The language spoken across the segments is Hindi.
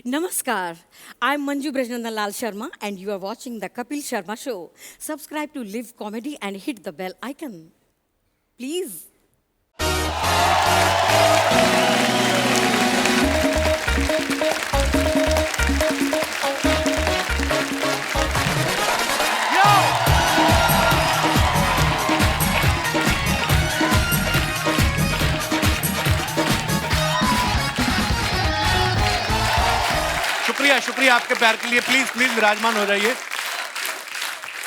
Namaskar. I'm Manju Brajnandan Lal Sharma and you are watching the Kapil Sharma Show. Subscribe to Live Comedy and hit the bell icon. Please. शुक्रिया शुक्रिया आपके प्यार के लिए। प्लीज प्लीज विराजमान हो जाइए।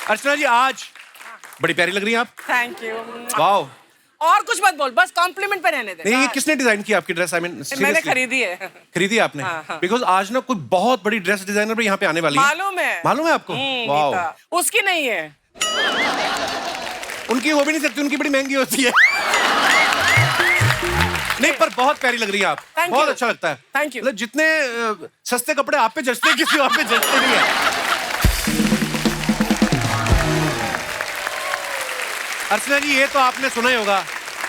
अर्चना जी आज बड़ी प्यारी लग रही हैं आप। Thank you. वाओ। और कुछ मत बोल, बस कॉम्प्लीमेंट पे रहने दे। नहीं, ये किसने डिजाइन की आपकी ड्रेस? आई मीन मैंने खरीदी है। खरीदी आपने? हाँ। बिकॉज आज ना कोई बहुत बड़ी ड्रेस डिजाइनर भी यहाँ पे आने वाली है। मालूम है आपको? वाओ। उसकी नहीं है। उनकी हो भी नहीं सकती, उनकी बड़ी महंगी होती है। नहीं, पर बहुत प्यारी लग रही है आप। बहुत अच्छा लगता है। Thank you. मतलब जितने सस्ते कपड़े आप पे जचते हैं किसी और पे जचते नहीं है। अर्चना जी ये तो आपने सुना ही होगा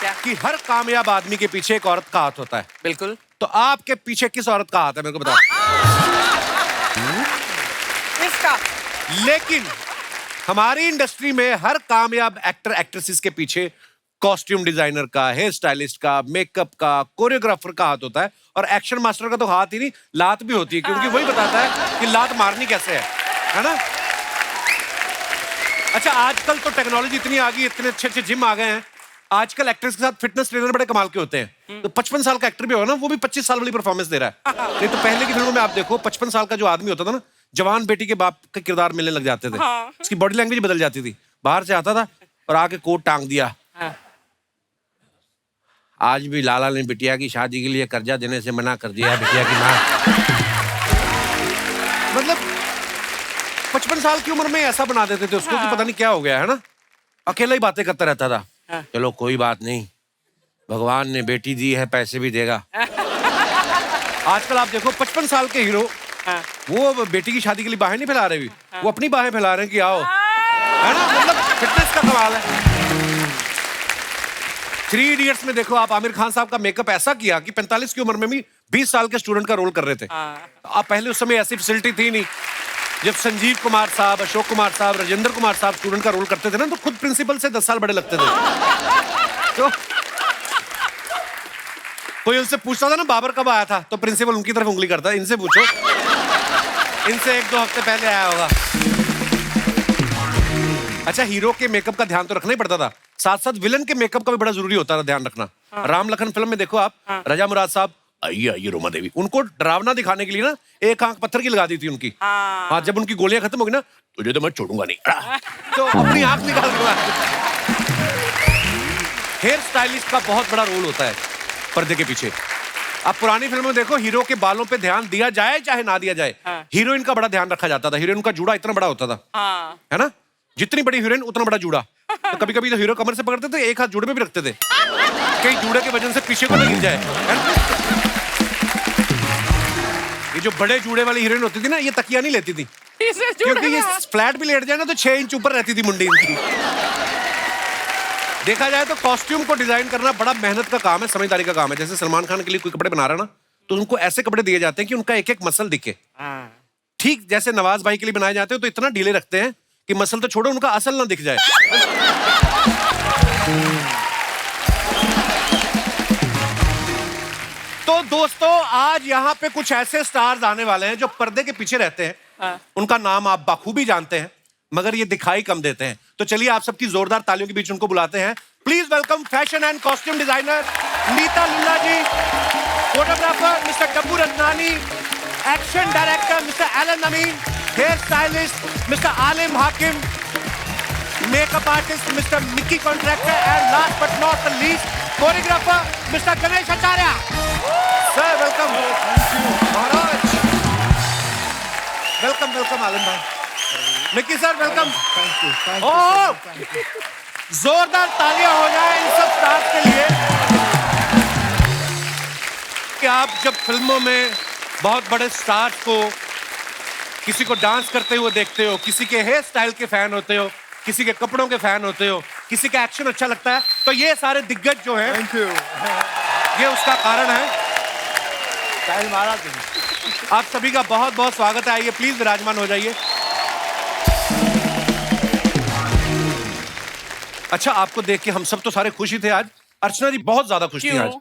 क्या? कि हर कामयाब आदमी के पीछे एक औरत का हाथ होता है। बिल्कुल। तो आपके पीछे किस औरत का हाथ है मेरे को बताओ। इसका। लेकिन हमारी इंडस्ट्री में हर कामयाब एक्टर एक्ट्रेसेस के पीछे कॉस्ट्यूम डिजाइनर का, हेयर स्टाइलिस्ट का, मेकअप का, कोरियोग्राफर का हाथ होता है। और एक्शन मास्टर का तो हाथ ही नहीं, लात भी होती है, क्योंकि वही बताता है कि लात मारनी कैसे है ना? अच्छा, आजकल तो टेक्नोलॉजी इतनी आ गई, इतने अच्छे अच्छे जिम आ गए हैं। आजकल एक्टर्स के साथ फिटनेस ट्रेनर बड़े कमाल के होते हैं। तो 55 साल का एक्टर भी होगा ना, वो भी 25 साल वाली परफॉर्मेंस दे रहा है। नहीं तो पहले की फिल्मों में आप देखो, 55 साल का जो आदमी होता था ना, जवान बेटी के बाप का किरदार मिलने लग जाते थे। उसकी बॉडी लैंग्वेज बदल जाती थी। बाहर से आता था और आके कोट टांग दिया। आज भी लाला ने बिटिया की शादी के लिए कर्जा देने से मना कर दिया। बिटिया की माँ मतलब 55 साल की उम्र में ऐसा बना देते थे उसको कि पता नहीं क्या हो गया है ना। अकेला ही बातें करता रहता था। चलो कोई बात नहीं, भगवान ने बेटी दी है, पैसे भी देगा। आजकल आप देखो 55 साल के हीरो वो बेटी की शादी के लिए बाहें नहीं फैला रहे भी, वो अपनी बाहें फैला रहे हैं कि आओ, है ना? मतलब फिटनेस का कमाल है। 3 इडियट्स में देखो आप, आमिर खान साहब का मेकअप ऐसा किया कि 45 की उम्र में भी 20 साल के स्टूडेंट का रोल कर रहे थे। आप पहले उस समय ऐसी फैसिलिटी थी नहीं। जब संजीव कुमार साहब, अशोक कुमार साहब, राजेंद्र कुमार साहब स्टूडेंट का रोल करते थे ना, तो खुद प्रिंसिपल से 10 साल बड़े लगते थे। तो कोई उनसे पूछता था ना बाबर कब आया था, तो प्रिंसिपल उनकी तरफ उंगली करता है, इनसे पूछो, इनसे 1-2 हफ्ते पहले आया होगा। अच्छा, हीरो के मेकअप का ध्यान तो रखना ही पड़ता था, साथ साथ विलन के मेकअप का भी बड़ा जरूरी होता था ध्यान रखना। राम लखन फिल्म में देखो आप, रजा मुराद साहब, आइए रोमा देवी, उनको डरावना दिखाने के लिए ना एक आंख पत्थर की लगा दी थी उनकी। हाँ, जब उनकी गोलियां खत्म हो गई ना, तुझे तो मैं छोड़ूंगा नहीं, तो अपनी आंख निकाल दूंगा। हेयर स्टाइलिस्ट का बहुत बड़ा रोल होता है पर्दे के पीछे। आप पुरानी फिल्मों में देखो, हीरो के बालों पे ध्यान दिया जाए चाहे ना दिया जाए, हीरोइन का बड़ा ध्यान रखा जाता था। हीरोइन का जूड़ा इतना बड़ा होता था, है ना? जितनी बड़ी हीरोइन उतना बड़ा जूड़ा। तो कभी कभी तो हीरो कमर से पकड़ते थे, एक हाथ जूड़े में भी रखते थे, कहीं जूड़े के वजन से पीछे को ना गिर जाए। ये जो बड़े जूड़े वाली हीरोइन होती थी ना, ये तकिया नहीं लेती थी, क्योंकि ये फ्लैट भी लेट जाए ना तो 6 इंच ऊपर रहती थी मुंडी इनकी। देखा जाए तो कॉस्ट्यूम को डिजाइन करना बड़ा मेहनत का काम है, समझदारी का काम है। जैसे सलमान खान के लिए कोई कपड़े बना रहा है ना, तो उनको ऐसे कपड़े दिए जाते हैं कि उनका एक एक मसल दिखे। ठीक जैसे नवाज भाई के लिए बनाए जाते हैं, तो इतना ढीले रखते हैं कि मसल तो छोड़ो, उनका असल ना दिख जाए। तो दोस्तों, आज यहाँ पे कुछ ऐसे स्टार्स आने वाले हैं जो पर्दे के पीछे रहते हैं। उनका नाम आप बाखूबी जानते हैं, मगर ये दिखाई कम देते हैं। तो चलिए आप सबकी जोरदार तालियों के बीच उनको बुलाते हैं। Please welcome fashion and costume designer Neeta Lulla ji, photographer mister Dabboo Ratnani, action director mister Allan Amin, hair stylist mister Aalim Hakim, makeup artist mister Mickey Contractor, and last but not the least choreographer mister Ganesh Acharya. Sir welcome. महाराज वेलकम वेलकम। आलिम भाई, मिक्की सर वेलकम। जोरदार तालियां हो जाए इन सब स्टार्स के लिए। कि आप जब फिल्मों में बहुत बड़े स्टार्स को, किसी को डांस करते हुए देखते हो, किसी के हेयर स्टाइल के फैन होते हो, किसी के कपड़ों के फैन होते हो, किसी का एक्शन अच्छा लगता है, तो ये सारे दिग्गज जो हैं, ये उसका कारण है। स्टाइल मारा तुमने। आप सभी का बहुत बहुत स्वागत है। आइए प्लीज विराजमान हो जाइए। अच्छा, आपको देख के हम सब तो सारे खुश ही थे आज। अर्चना जी बहुत ज्यादा खुश थी क्यों? आज।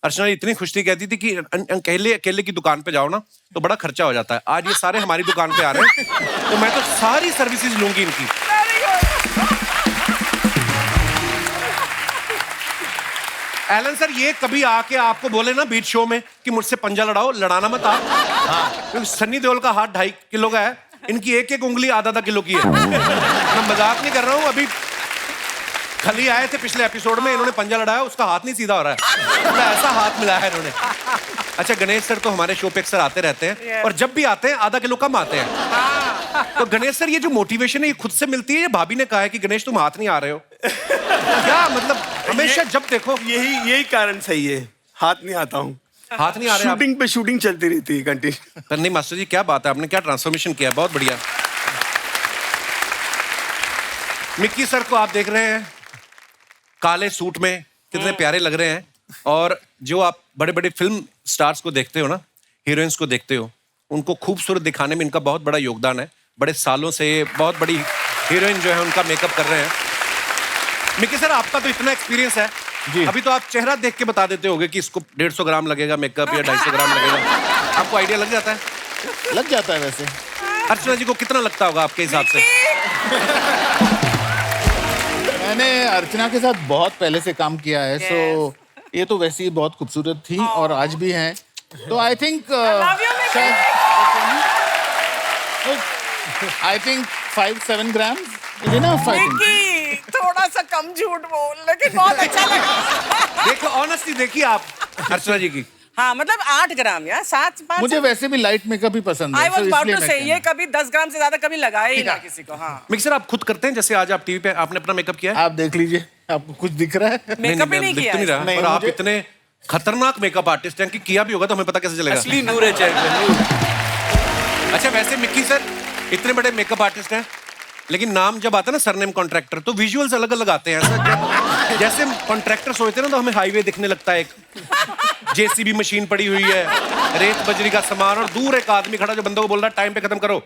अर्चना जी इतनी खुश थी, कहती थी कि अकेले अकेले की दुकान पे जाओ ना तो बड़ा खर्चा हो जाता है। आज ये सारे हमारी दुकान पे आ रहे हैं तो मैं तो सारी सर्विसेज लूंगी इनकी। एलन सर, ये कभी आके आपको बोले ना बीच शो में कि मुझसे पंजा लड़ाओ, लड़ाना मत आप। क्योंकि सन्नी देओल का हाथ 2.5 किलो का है, इनकी एक एक उंगली आधा किलो की है। मैं मजाक नहीं कर रहा हूँ। अभी खली आए थे पिछले एपिसोड में, इन्होंने पंजा लड़ाया, उसका हाथ नहीं सीधा हो रहा है, तो ऐसा हाथ मिलाया है इन्होंने। अच्छा, गणेश सर तो हमारे शो पे अक्सर आते रहते हैं और जब भी आते हैं आधा किलो कम आते हैं। तो गणेश सर, ये जो मोटिवेशन है ये खुद से मिलती है या भाभी ने कहा है कि गणेश तुम हाथ नहीं आ रहे हो? क्या मतलब हमेशा जब देखो यही कारण सही है, हाथ नहीं आता हूँ। हाथ नहीं आ रहे आप? शूटिंग पे शूटिंग चलती रहती है कंटिन्यू। पर नहीं मास्टर जी, क्या बात है, आपने क्या ट्रांसफॉर्मेशन किया, बहुत बढ़िया। मिक्की सर को आप देख रहे हैं काले सूट में, कितने प्यारे लग रहे हैं। और जो आप बड़े बड़े फिल्म स्टार्स को देखते हो ना, हीरोइंस को देखते हो, उनको खूबसूरत दिखाने में इनका बहुत बड़ा योगदान है। बड़े सालों से बहुत बड़ी हीरोइन जो है उनका मेकअप कर रहे हैं। मिक्की सर, आपका तो इतना एक्सपीरियंस है जी, अभी तो आप चेहरा देख के बता देते होगे कि इसको 150 ग्राम लगेगा मेकअप या 250 ग्राम लगेगा। आपको आइडिया लग जाता है? लग जाता है वैसे। अर्चना जी को कितना लगता होगा आपके हिसाब से? मैंने अर्चना के साथ बहुत पहले से काम किया है, सो ये तो वैसे ही बहुत खूबसूरत थी और आज भी हैं। तो I think I think 5-7 gram is enough. Mickey, थोड़ा सा कम झूठ बोल, लेकिन बहुत अच्छा लगा। देखो ऑनेस्टली देखिए आप अर्चना जी की। हाँ, मतलब 8 ग्राम या 7-5। मुझे वैसे भी लाइट मेकअप ही पसंद है। आई वाज अबाउट टू से, मैं ये कभी 10 ग्राम से ज्यादा कभी लगाया ही ना किसी को। हाँ, मिक्सर आप खुद करते हैं? जैसे आज आप टीवी पे आपने अपना मेकअप किया है? आप देख लीजिए, आपको कुछ दिख रहा है? मेकअप ही नहीं दिख किया तो नहीं रहा। नहीं, और आप मुझे- इतने खतरनाक मेकअप आर्टिस्ट हैं कि किया भी होगा तो हमें पता कैसे चलेगा? असली नूर है चेहरे पे, नूर। अच्छा, वैसे मिक्की सर इतने बड़े मेकअप आर्टिस्ट हैं, लेकिन नाम जब आता है ना सरनेम कॉन्ट्रैक्टर, तो विजुअल्स अलग अलग आते हैं। ऐसा जैसे कॉन्ट्रैक्टर्स होते हैं ना तो हमें हाईवे दिखने लगता है, एक जेसीबी मशीन पड़ी हुई है, रेत बजरी का सामान, और दूर एक आदमी खड़ा जो बंदों को बोल रहा है टाइम पे खत्म करो।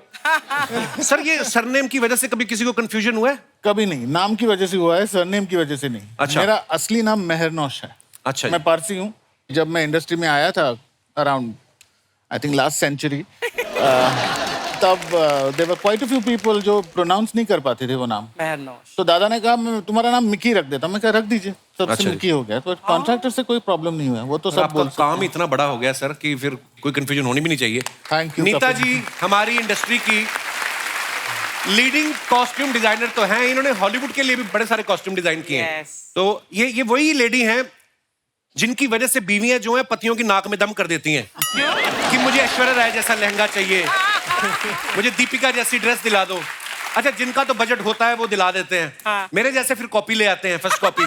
सर, ये सरनेम की वजह से कभी किसी को कंफ्यूजन हुआ है? कभी नहीं, नाम की वजह से हुआ है, सरनेम की वजह से नहीं। अच्छा। मेरा असली नाम मेहरनौश है। अच्छा, मैं पारसी हूँ। जब मैं इंडस्ट्री में आया था around I think last century, तब there were quite a few people जो प्रोनाउंस नहीं कर पाते थे वो नाम। मेहरनौश। तो दादा ने कहा मैं तुम्हारा नाम मिकी रख देता हूं। मैं कहा रख दीजिए, सबसे अच्छा। मिकी हो गया। तो कॉन्ट्रैक्टर से कोई प्रॉब्लम नहीं हुआ, वो तो सब आपका बोल सकते काम इतना बड़ा हो गया सर कि फिर कोई कंफ्यूजन होनी भी नहीं चाहिए। थैंक यू नीता जी हमारी इंडस्ट्री की लीडिंग कॉस्ट्यूम डिजाइनर तो हैं, इन्होंने हॉलीवुड के लिए भी बड़े सारे कॉस्ट्यूम डिजाइन किए हैं। Yes. तो ये वही लेडी हैं जिनकी वजह से बीवियां जो हैं पतियों की नाक में दम कर देती हैं कि मुझे ऐश्वर्या राय जैसा लहंगा चाहिए, मुझे दीपिका जैसी ड्रेस दिला दो। अच्छा, जिनका तो बजट होता है वो दिला देते हैं। हाँ। मेरे जैसे फिर कॉपी ले आते हैं, फर्स्ट कॉपी।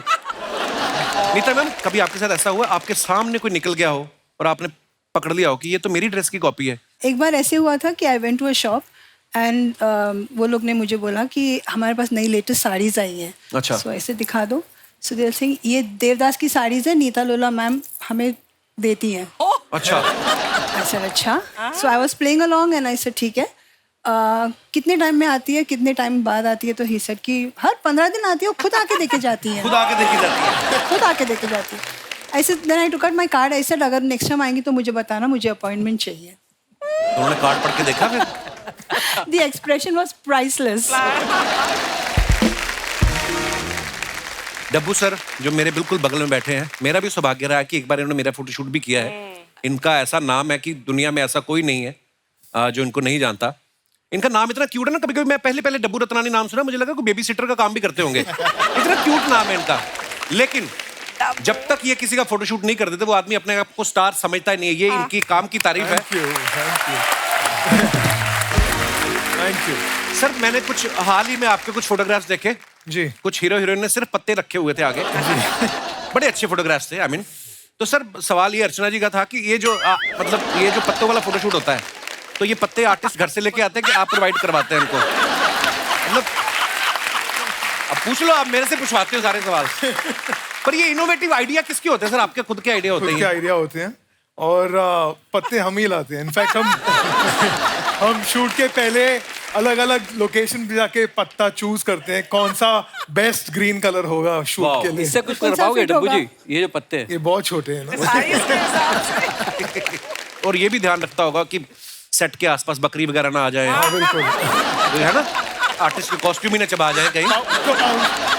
नीता मैम, कभी आपके साथ ऐसा हुआ आपके सामने कोई निकल गया हो और आपने पकड़ लिया हो कि ये तो मेरी ड्रेस की कॉपी है? एक बार ऐसे हुआ था कि I went to a shop and वो लोग ने मुझे बोला कि हमारे पास नई लेटेस्ट साड़ीज आई हैं। अच्छा। सो ऐसे दिखा दो। सो देयर सिंह ये देवदास की साड़ीज है, नीता लोला मैम हमें देती हैं। अच्छा। आई सेड अच्छा। So I was playing along and I said ठीक है, कितने टाइम में आती है, कितने टाइम बाद आती है? तो ही सेड कि हर 15 दिन आती है, वो खुद आके देके जाती हैं। खुद आके देखी जाती है। खुद आके देके जाती है। ऐसे then I took out my card. I said अगर नेक्स्ट टाइम आएंगी तो मुझे बताना, मुझे अपॉइंटमेंट चाहिए। तो उन्होंने कार्ड पढ़ के देखा फिर? The expression was priceless. Dabboo sir जो मेरे बिल्कुल बगल में बैठे हैं, मेरा भी सौभाग्य रहा कि एक बार इन्होंने मेरा फोटोशूट भी किया है। इनका ऐसा नाम है कि दुनिया में ऐसा कोई नहीं है जो इनको नहीं जानता। इनका नाम इतना क्यूट है ना, कभी कभी मैं पहले डब्बू रत्नानी नाम सुना, मुझे लगा कोई बेबी सिटर का काम भी करते होंगे, इतना क्यूट नाम है इनका। लेकिन जब तक ये किसी का फोटोशूट नहीं कर देते वो आदमी अपने आप को स्टार समझता ही नहीं है। ये इनकी काम की तारीफ है। Thank you. सर, मैंने कुछ हाल ही में आपके कुछ फोटोग्राफ्स देखे जी। कुछ हीरो हीरोइन ने सिर्फ पत्ते रखे हुए थे आगे। बड़े अच्छे फोटोग्राफ्स थे, आई मीन। तो सर सवाल ये अर्चना जी का था कि ये जो मतलब ये जो पत्तों वाला फोटोशूट होता है, तो ये पत्ते आर्टिस्ट घर से लेके आते हैं कि आप प्रोवाइड करवाते हैं इनको? मतलब अब पूछ लो, आप मेरे से पूछवाते हो सारे सवाल। पर ये इनोवेटिव आइडिया किसके होते हैं सर? आपके खुद के आइडिया होते खुद के हैं? आइडिया होते हैं और पत्ते हम ही लाते हैं। इनफैक्ट हम शूट के पहले अलग अलग लोकेशन पे जाके पत्ता चूज करते हैं कौन सा बेस्ट ग्रीन कलर होगा शूट के लिए। इससे कुछ कर कौन सा पाओगे fit डब्बू होगा? जी? ये जो पत्ते हैं ये बहुत छोटे हैं ना। साइज के हिसाब से। और ये भी ध्यान रखता होगा कि सेट के आसपास बकरी वगैरह ना आ जाए, हाँ बिल्कुल। है ना, आर्टिस्ट के कॉस्ट्यूम ही ना चबा जाए कहीं।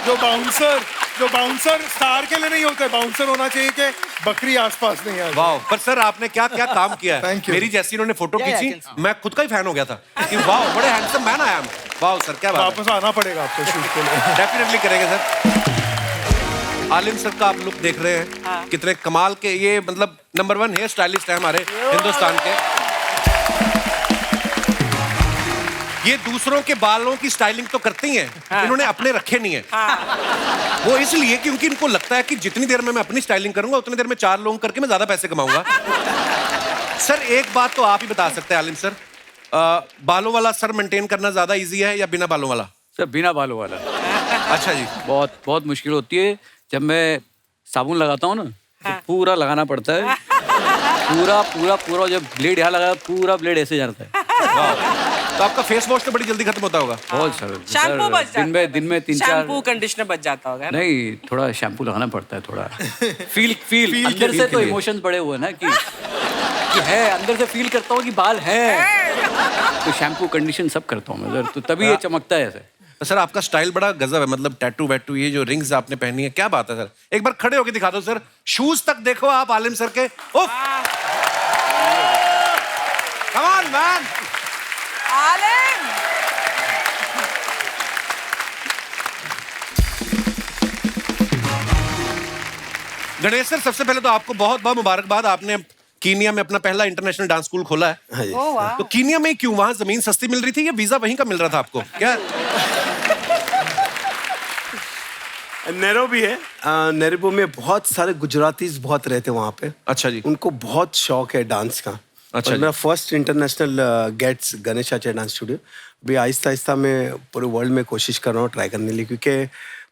जो बाउंसर स्टार के लिए नहीं होता है, बाउंसर होना चाहिए कि बकरी आसपास नहीं आ जाए। वाह, पर सर आपने क्या क्या काम किया है। Thank you. मेरी जैसी इन्होंने फोटो खींची, मैं खुद का ही फैन हो गया था कि वाह बड़े हैंडसम मैन आया। वाह सर, क्या बात वापस आना पड़ेगा आपको शूट के लिए। डेफिनेटली करेंगे सर। आलिम सर का आप लुक देख रहे हैं, कितने कमाल के, ये मतलब नंबर 1 हेयर स्टाइलिस्ट है हमारे हिंदुस्तान के। ये दूसरों के बालों की स्टाइलिंग तो करती हैं, इन्होंने अपने रखे नहीं है। वो इसलिए क्योंकि इनको लगता है कि जितनी देर में मैं अपनी स्टाइलिंग करूंगा उतनी देर में 4 लोगों करके मैं ज्यादा पैसे कमाऊंगा। सर एक बात तो आप ही बता सकते हैं आलिम सर, बालों वाला सर मेंटेन करना ज्यादा इजी है या बिना बालों वाला? सर बिना बालों वाला। अच्छा जी। बहुत बहुत मुश्किल होती है। जब मैं साबुन लगाता हूँ ना तो पूरा लगाना पड़ता है, पूरा पूरा पूरा। जब ब्लेड यहाँ लगा पूरा ब्लेड ऐसे जाता है। तो आपका फेस वॉश तो बड़ी जल्दी खत्म होता होगा। बहुत सर, शैम्पू बच जाता है। दिन में 3-4 शैम्पू कंडीशनर बच जाता होगा ना? नहीं, थोड़ा शैम्पू लगाना पड़ता है। थोड़ा फील अंदर से तो इमोशंस बड़े हुए ना कि है, अंदर से फील करता हूँ कि बाल है, तो शैम्पू कंडीशन सब करता हूँ मैं सर, तो तभी ये चमकता है ऐसे। सर आपका स्टाइल बड़ा गजब है, मतलब टैटू वैटू, ये जो रिंग्स आपने पहनी है, क्या बात है सर। एक बार खड़े होके दिखा दो सर, शूज तक देखो आप आलिम सर के। Come on man. आलिम गणेश सर, सबसे पहले तो आपको बहुत बहुत मुबारकबाद, आपने कीनिया में अपना पहला इंटरनेशनल डांस स्कूल खोला है। हाँ जी। ओह वाह। तो कीनिया में क्यों, वहां जमीन सस्ती मिल रही थी या वीजा वहीं का मिल रहा था आपको क्या? नैरोबी है, नैरोबी में बहुत सारे गुजरातीज बहुत रहते हैं वहाँ पे। अच्छा जी। उनको बहुत शौक है डांस का। अच्छा और जी। मेरा first international gets Ganesh Acharya dance studio. भी आहिस्ता आहिस्ता मैं पूरे वर्ल्ड में कोशिश कर रहा हूँ ट्राई करने के लिए, क्योंकि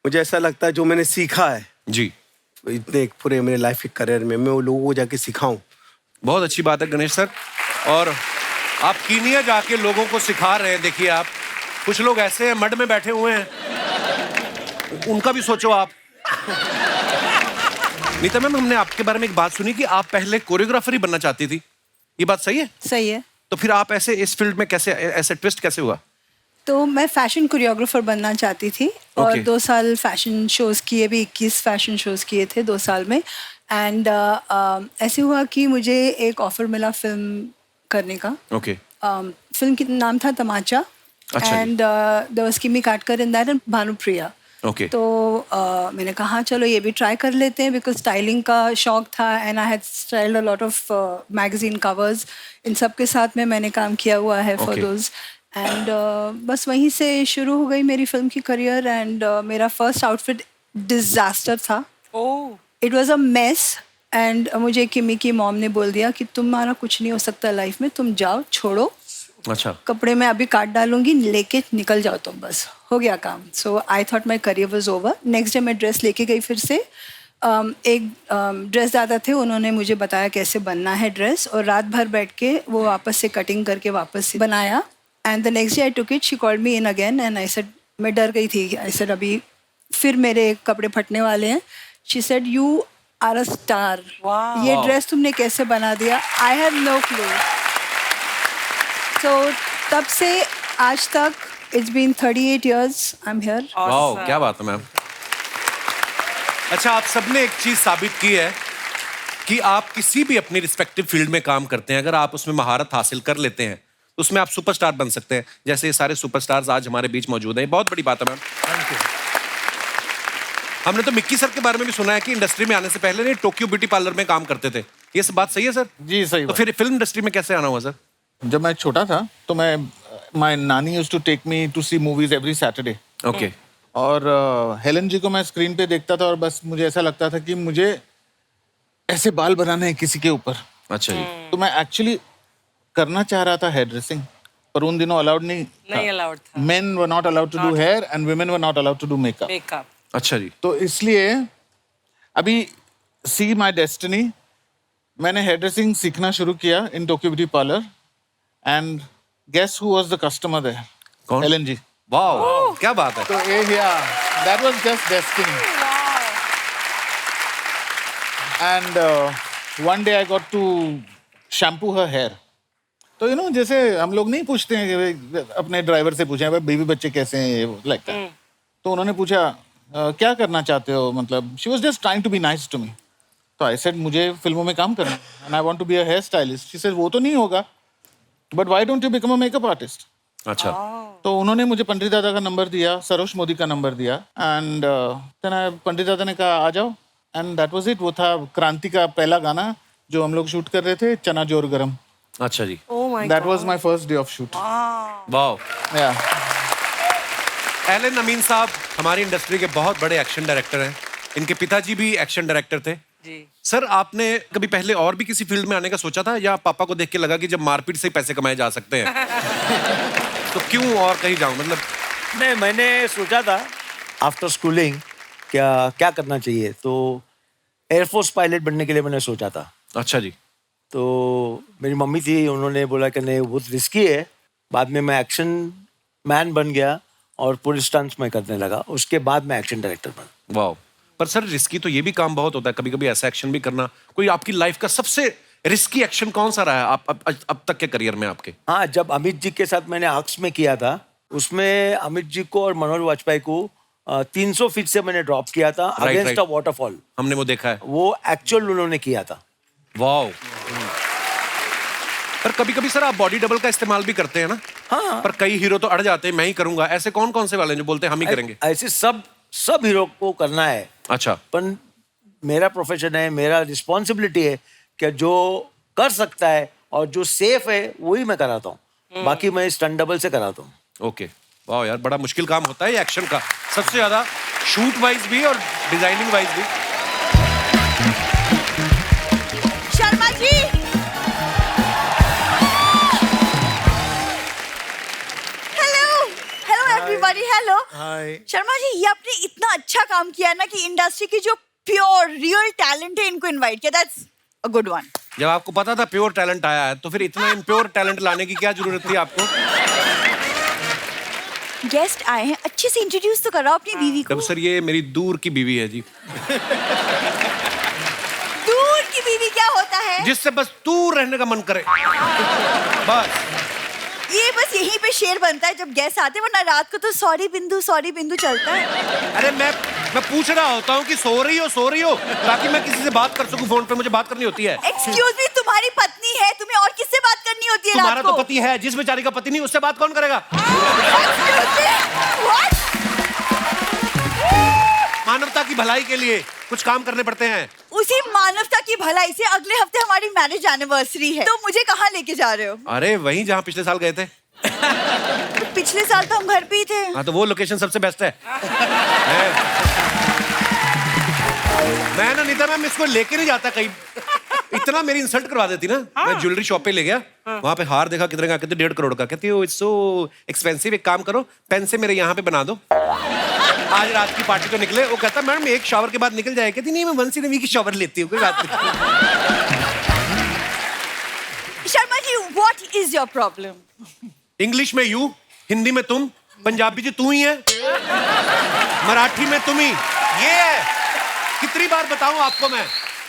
मुझे ऐसा लगता है जो मैंने सीखा है जी, इतने पूरे मेरे लाइफ के करियर में, मैं वो लोगों को जाके सिखाऊं। बहुत अच्छी बात है गणेश सर। और आप कीनिया जाके लोगों को सिखा रहे हैं। देखिए आप, कुछ लोग ऐसे हैं मड में बैठे हुए हैं, उनका भी सोचो आप। नीता मैम, हमने आपके बारे में एक बात सुनी कि आप पहले कोरियोग्राफर ही बनना चाहती थी, ये बात सही है? सही है। तो फिर आप ऐसे इस फील्ड में कैसे, ऐसे ट्विस्ट कैसे हुआ? तो मैं फैशन कोरियोग्राफर बनना चाहती थी और Okay. 2 साल फैशन शोज़ किए भी, 21 फैशन शोज़ किए थे 2 साल में। एंड ऐसे हुआ कि मुझे एक ऑफर मिला फिल्म करने का। ओके। फिल्म का नाम था तमाचा। अच्छा जी। एंड देयर वाज किमी काटकर in that and Bhanupriya. Okay. तो मैंने कहा चलो ये भी ट्राई कर लेते हैं, बिकॉज स्टाइलिंग का शौक था and I had styled a lot of magazine covers. इन सब के साथ में मैंने काम किया हुआ है फॉर Okay. दोज। एंड बस वहीं से शुरू हो गई मेरी फिल्म की करियर। एंड मेरा फर्स्ट आउटफिट डिजास्टर था। Oh it was a mess. And मुझे किमी की मॉम ने बोल दिया कि तुम्हारा कुछ नहीं हो सकता लाइफ में, तुम जाओ, छोड़ो, अच्छा। कपड़े में अभी काट डालूंगी, लेके निकल जाओ तुम, बस हो गया काम। So I thought my career was over. Next day मैं ड्रेस लेके गई फिर से। एक ड्रेस दादा थे, उन्होंने मुझे बताया कैसे बनना है ड्रेस, और रात भर बैठ के वो वापस से कटिंग करके वापस से बनाया। And the next day I took it, she called me in again and I said, मैं डर गई थी, आई सेड अभी फिर मेरे कपड़े फटने वाले हैं। She said you are a star, Wow. ये ड्रेस तुमने कैसे बना दिया? I have no clue. So तब से आज तक it's been 38 years I am here. वाह, क्या बात है मैम। अच्छा, आप सबने एक चीज साबित की है कि आप किसी भी अपनी रिस्पेक्टिव फील्ड में काम करते हैं, अगर आप उसमें महारत हासिल कर लेते हैं तो उसमें आप सुपरस्टार बन सकते हैं, जैसे ये सारे सुपरस्टार्स आज हमारे बीच मौजूद हैं। बहुत बड़ी बात है मैम। Thank you. हमने तो मिक्की सर के बारे में भी सुना है कि इंडस्ट्री में आने से पहले नहीं टोक्यो ब्यूटी पार्लर में काम करते थे, ये सब बात सही है सर? जी सही तो बात। फिर फिल्म इंडस्ट्री में कैसे आना हुआ सर? जब मैं छोटा था तो मैं माय नानी used to take me to see movies every Saturday. Okay. और हेलन जी को मैं स्क्रीन पे देखता था और बस मुझे ऐसा लगता था कि मुझे ऐसे बाल बनाने हैं किसी के ऊपर। अच्छा जी। तो मैं एक्चुअली करना चाह रहा था हेयर ड्रेसिंग, पर उन दिनों अलाउड नहीं नहीं अलाउड था men were not allowed to do hair and women were not allowed to do makeup. मैंने हेयर ड्रेसिंग सीखना शुरू किया in Tokyo beauty parlour and guess who was the customer there? कौन? एलन जी। वाह, क्या बात है। तो ये that was just destiny. And one day I got to shampoo her hair. तो यू नो जैसे हम लोग नहीं पूछते हैं कि अपने ड्राइवर से पूछे भाई बीवी बच्चे कैसे हैं लाइक दैट। तो उन्होंने पूछा क्या करना चाहते हो, मतलब she was just trying to be nice to me. तो आई सेड मुझे फिल्मों में काम करना है and I want to be a hair stylist. She said वो तो नहीं होगा, but why don't you become a makeup artist? अच्छा। तो उन्होंने मुझे पंडित दादा का नंबर दिया, सरोज मोदी का नंबर दिया एंड देन पंडित दादा ने कहा आ जाओ एंड दैट वाज इट। वो था क्रांति का पहला गाना जो हम लोग शूट कर रहे थे, चना जोर गरम। अच्छा जी। That was my first day of shoot. वाह। या एलन अमीन साहब हमारी इंडस्ट्री के बहुत बड़े एक्शन डायरेक्टर हैं। इनके पिताजी भी एक्शन डायरेक्टर थे जी। सर। आपने कभी पहले और भी किसी फील्ड में आने का सोचा था, या पापा को देख के लगा कि जब मारपीट से ही पैसे कमाए जा सकते हैं तो क्यों और कहीं जाऊं? मतलब नहीं, मैंने सोचा था आफ्टर स्कूलिंग क्या करना चाहिए, तो एयरफोर्स पायलट बनने के लिए मैंने सोचा था। अच्छा जी। तो मेरी मम्मी थी, उन्होंने बोला कि नहीं बहुत रिस्की है। बाद में मैं एक्शन मैन बन गया और पूरे स्टंट्स में करने लगा। उसके बाद मैं एक्शन डायरेक्टर बना। वाह। पर सर रिस्की तो ये भी काम बहुत होता है, कभी कभी ऐसा एक्शन भी करना। कोई आपकी लाइफ का सबसे रिस्की एक्शन कौन सा रहा है अब तक के करियर में आपके? हाँ, जब अमित जी के साथ मैंने आर्क्स में किया था, उसमें अमित जी को और मनोहर वाजपेयी को 300 फीट से मैंने ड्रॉप किया था अगेंस्ट अ वाटरफॉल। हमने वो देखा है। वो एक्चुअल उन्होंने किया था। वाह। पर कभी कभी सर आप बॉडी डबल का इस्तेमाल भी करते हैं ना? हाँ। पर कई हीरो तो अड़ जाते हैं, मैं ही करूंगा। ऐसे कौन कौन से वाले हैं जो बोलते हैं हम ही करेंगे? ऐसे सब हीरो को करना है। अच्छा। पर मेरा प्रोफेशन है, मेरा रिस्पॉन्सिबिलिटी है कि जो कर सकता है और जो सेफ है वही मैं कराता हूँ। बाकी मैं स्टंट डबल से कराता हूँ। ओके। वाह यार, बड़ा मुश्किल काम होता है ये एक्शन का, सबसे ज्यादा शूट वाइज भी और डिजाइनिंग वाइज भी। Sharma ji, everybody, hello. हाय। शर्मा जी, ये आपने इतना अच्छा काम किया ना कि इंडस्ट्री की जो प्योर रियल टैलेंट है इनको इनवाइट किया। That's a good one. जब आपको पता था प्योर टैलेंट आया है तो फिर इतना इम्प्योर टैलेंट लाने की क्या जरूरत थी आपको? गेस्ट आए हैं, अच्छे से इंट्रोड्यूस तो कराओ अपनी बीवी को। तब सर ये मेरी दूर की बीवी है जी। दूर की बीवी क्या होता है? जिससे बस दूर रहने का मन करे बस। ये बस यहीं पे शेर बनता है जब गेस्ट आते हैं, वरना रात को तो सॉरी बिंदु चलता है। अरे मैं पूछ रहा होता हूँ कि सो रही हो ताकि मैं किसी से बात कर सकूं। फोन पे मुझे बात करनी होती है। एक्सक्यूज मी, तुम्हारी पत्नी है, तुम्हें और किससे बात करनी होती है? तुम्हारा रात को तो पति है, जिस बेचारी का पति नहीं उससे बात कौन करेगा? What? मानवता की भलाई के लिए कुछ काम करने पड़ते हैं। उसी मानवता की भलाई से अगले हफ्ते हमारी मैरिज एनिवर्सरी है, तो मुझे कहाँ लेके जा रहे हो? अरे वहीं जहाँ पिछले साल गए थे। तो पिछले साल तो हम घर पे ही थे। हाँ, तो वो लोकेशन सबसे बेस्ट है। मैं ना नीता मैम इसको लेके नहीं जाता कहीं। इतना मेरी इंसल्ट करवा देती ना। मैं ज्वेलरी शॉप पे ले गया, वहां पे हार देखा कितने का, कहते 1.5 करोड़ का। कहती हो इट्स सो एक्सपेंसिव, एक काम करो पेन से मेरे यहाँ पे बना दो, आज रात की पार्टी तो निकले। वो कहता मैडम एक शावर के बाद निकल जाए। कहती नहीं, मैं वंस इन अ वीक की शावर लेती हूँ, कोई बात नहीं। Sharma ji, what is your problem? English में यू, हिंदी में तुम, पंजाबी जी तू ही है, मराठी में तुम ही। ये है। कितनी बार बताऊं आपको मैं?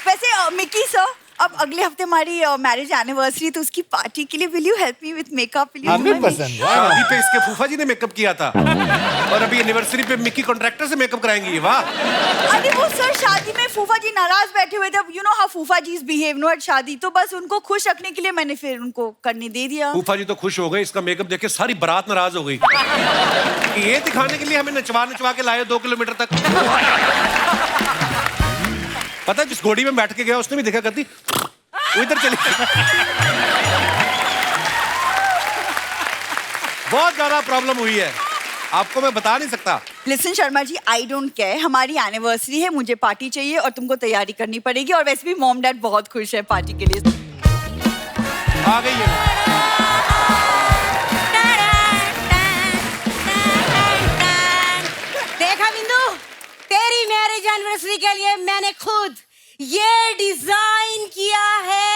वैसे मिकी सर, अब अगले हफ्ते हमारी मैरिज एनिवर्सरी, तो उसकी पार्टी के लिए will you help me with makeup? 100%। शादी पे इसके फूफा जी ने मेकअप किया था और अभी एनिवर्सरी पे मिक्की कॉन्ट्रैक्टर से मेकअप कराएंगी। वाह। अरे वो सर, शादी में फूफा जी नाराज बैठे हुए थे। यू नो हाउ फूफा जी बिहेव नो एट शादी, तो बस उनको खुश रखने के लिए मैंने फिर उनको करने दे दिया। फूफा जी तो खुश हो गए, इसका मेकअप देख के सारी बारात नाराज हो गई। ये दिखाने के लिए हमें नचवा के लाए 2 किलोमीटर तक। पता है जिस घोड़ी में बैठ के गया उसने भी देखा, करती वो इधर चली। बहुत ज्यादा प्रॉब्लम हुई है, आपको मैं बता नहीं सकता। Listen Sharma ji, I don't care, हमारी एनिवर्सरी है, मुझे पार्टी चाहिए और तुमको तैयारी करनी पड़ेगी। और वैसे भी मॉम डैड बहुत खुश है पार्टी के लिए। आ गई है। देखा बिंदु, तेरी मैरिज एनिवर्सरी के लिए मैंने खुद ये डिजाइन किया है।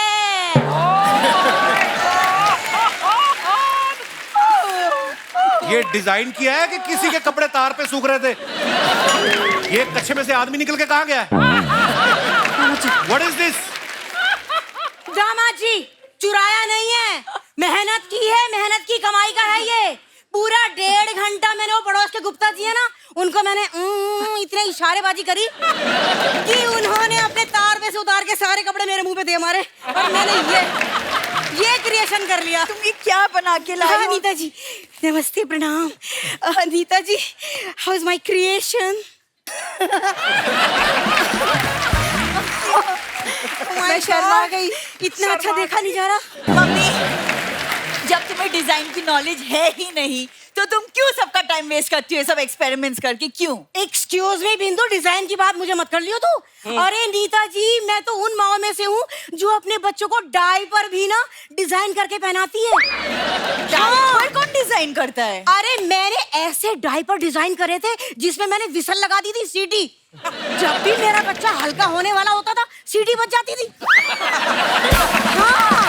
ये डिजाइन किया है कि किसी के कपड़े तार पे सूख रहे थे? ये कच्छे में से आदमी निकल के कहाँ गया है? What is this? दामाद जी, चुराया नहीं है, मेहनत की है, मेहनत की कमाई का है ये। पूरा 1.5 घंटा मैंने वो पड़ोस के गुप्ता जी है ना, उनको मैंने इतने इशारेबाजी करी कि उन्होंने अपने तार पे से उतार के सारे कपड़े मेरे मुंह पे दे मारे और मैंने ये क्रिएशन कर लिया। तुम ये क्या बना के लाए हो? नीता जी, नमस्ते, प्रणाम। नीता जी, हाउ इज माय क्रिएशन? मैं शर्मा गई। इतना अच्छा देखा नहीं जा रहा। मम्मी, जब तुम्हें डिजाइन की नॉलेज है ही नहीं तो तुम क्यों सबका टाइम वेस्ट करती हो सब एक्सपेरिमेंट्स करके? क्यों? एक्सक्यूज मी बिंदु, डिजाइन की बात मुझे मत कर लियो तू। अरे नीता जी, मैं तो उन माओ में से हूँ जो अपने बच्चों को डायपर भी ना डिजाइन करके पहनाती है। डायपर कौन डिजाइन करता है? अरे मैंने ऐसे डायपर डिजाइन करे थे जिसमें मैंने विसल लगा दी थी, सीटी। जब भी मेरा बच्चा हल्का होने वाला होता था, सीटी बज जाती थी। हाँ।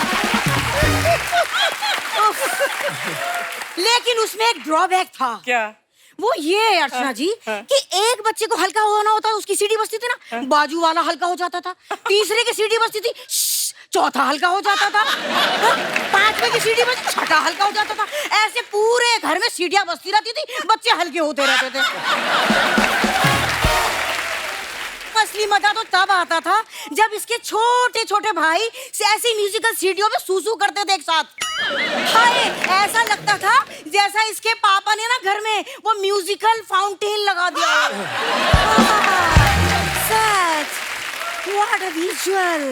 लेकिन उसमें एक ड्रॉबैक था। क्या? वो ये अर्चना जी कि एक बच्चे को हल्का होना होता, उसकी सीटी बजती थी ना, बाजू वाला हल्का हो जाता था, तीसरे की सीटी बजती थी, चौथा हल्का हो जाता था, पांचवे की सीटी बजती, छठा हल्का हो जाता था। ऐसे पूरे घर में सीटियां बजती रहती थी, बच्चे हल्के होते रहते थे। असली मजा तो तब आता था जब इसके छोटे छोटे भाई ऐसी म्यूजिकल सीडियों पे सूसू करते थे एक साथ। हाय, ऐसा लगता था जैसा इसके पापा ने ना घर में वो म्यूजिकल फाउंटेन लगा दिया। सच, व्हाट अ विजुअल।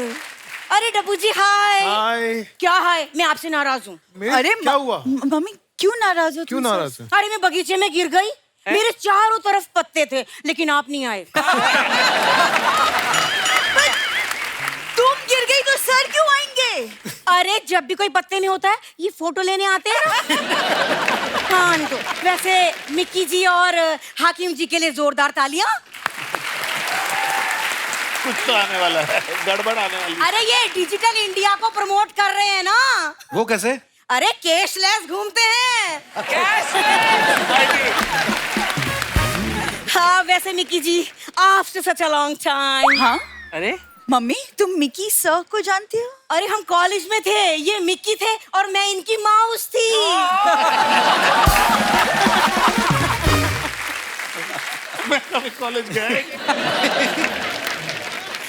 अरे डब्बू जी, हाय। हाय। क्या हाय? मैं आपसे नाराज हूँ। अरे क्या हुआ? मम्मी क्यों नाराज हो? क्यों तुम नाराज है? अरे मैं बगीचे में गिर गई, मेरे चारों तरफ पत्ते थे, लेकिन आप नहीं आए। तुम गिर गई तो सर क्यों आएंगे? अरे जब भी कोई पत्ते में होता है, ये फोटो लेने आते हैं ना। हाँ, नहीं तो वैसे मिक्की जी और हाकिम जी के लिए जोरदार तालियां। कुछ तो आने वाला है, गड़बड़ आने वाली है। अरे ये डिजिटल इंडिया को प्रमोट कर रहे हैं ना। वो कैसे? अरे कैशलेस घूमते हैं। हाँ, वैसे Mickey ji, after such a long time. हाँ? अरे मम्मी, तुम मिकी सर को जानती हो? अरे हम कॉलेज में थे, ये मिक्की थे और मैं इनकी माउस थी। मैं कभी कॉलेज गया।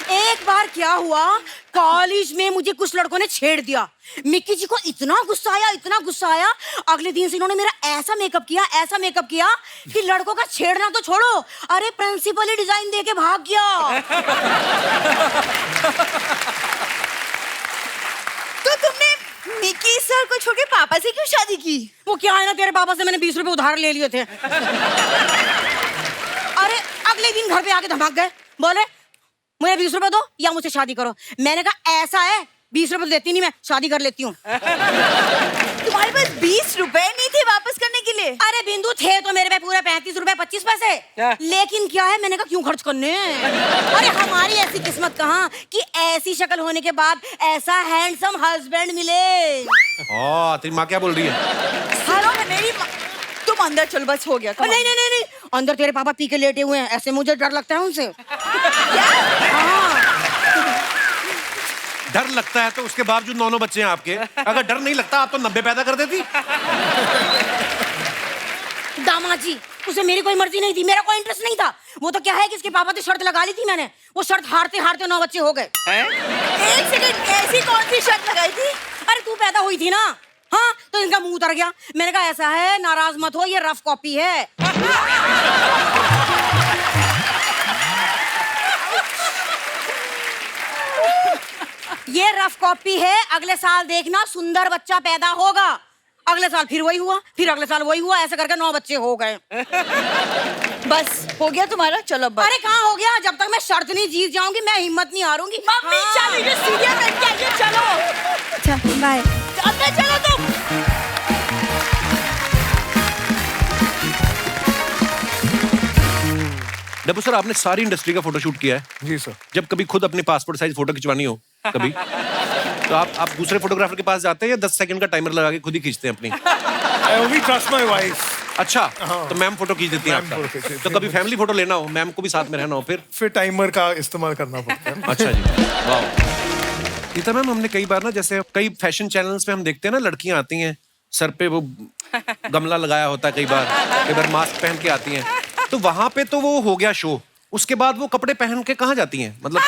एक बार क्या हुआ, कॉलेज में मुझे कुछ लड़कों ने छेड़ दिया। मिक्की जी को इतना गुस्सा आया, इतना गुस्सा आया, अगले दिन से इन्होंने मेरा ऐसा मेकअप किया कि लड़कों का छेड़ना तो छोड़ो, अरे प्रिंसिपल ही डिजाइन दे के भाग गया। तो तुमने मिकी सर को छोड़ के पापा से क्यों शादी की? वो क्या है ना, तेरे पापा से मैंने 20 रुपए उधार ले लिए थे। अरे अगले दिन घर पे आके धमक गए, बोले मुझे 20 रुपए दो या मुझसे शादी करो। मैंने कहा ऐसा है, 20 रुपए देती नहीं, मैं शादी कर लेती हूँ। तुम्हारे पास 20 रुपए नहीं थे वापस करने के लिए? अरे बिंदु, थे तो मेरे पे पूरे 35 रुपए 25 पैसे। लेकिन क्या है, मैंने कहा क्यों खर्च करने। अरे हमारी ऐसी किस्मत कहाँ कि ऐसी शक्ल होने के बाद ऐसा हैंडसम हस्बैंड मिले। तेरी माँ क्या बोल रही है? हेलो, मेरी तुम अंदर चलो, बस हो गया। नहीं नहीं नहीं नहीं, अंदर तेरे पापा पी के लेटे हुए हैं, ऐसे मुझे डर लगता है उनसे। डर लगता है तो उसके बावजूद 9 बच्चे हैं आपके। अगर डर नहीं लगता आप तो 90 पैदा कर देती। दामाद जी, उसे मेरी कोई मर्जी नहीं थी, मेरा कोई इंटरेस्ट नहीं था। वो तो क्या है कि इसके पापा से शर्त लगा ली थी मैंने, वो शर्त हारते हारते 9 बच्चे हो गए। एक सेकंड, ऐसी कौन सी शर्त लगाई थी? अरे तू पैदा हुई थी ना। हाँ, तो इनका मुंह उतर गया। मैंने कहा ऐसा है, नाराज मत हो, ये रफ कॉपी है। ये रफ कॉपी है, अगले साल देखना सुंदर बच्चा पैदा होगा। अगले साल फिर वही हुआ, फिर अगले साल वही हुआ, ऐसे करके 9 बच्चे हो गए। बस हो गया तुम्हारा? चलो बस। अरे कहाँ हो गया, जब तक मैं शर्त नहीं जीत जाऊंगी मैं हिम्मत नहीं हारूंगी। मम्मी चलो, ये सीढ़ियां बैठ के आइए, चलो। अच्छा, बाय। अंदर चलो तुम। डब्बू सर, आपने सारी इंडस्ट्री का फोटोशूट किया है। जी सर। जब कभी खुद अपनी पासपोर्ट साइज फोटो खिंचवानी हो कभी तो आप दूसरे फोटोग्राफर के पास जाते हैं या 10 सेकंड का टाइमर लगा के खुद ही खींचते हैं अपनी? I only trust my wife. अच्छा तो मैम फोटो खींच देती हैं मैम फोटो खींच आपका। देती तो हैं। कभी फैमिली फोटो लेना हो, मैम को भी साथ में रहना हो फिर टाइमर का इस्तेमाल करना पड़ता है। अच्छा जी, वाह। गीता मैम, हमने कई बार ना, जैसे कई फैशन चैनल्स पे हम देखते हैं ना, लड़कियां आती हैं सर पे वो गमला लगाया होता है, कई बार मास्क पहन के आती हैं, तो वहां पे तो वो हो गया शो, उसके बाद वो कपड़े पहन के कहाँ जाती हैं, मतलब?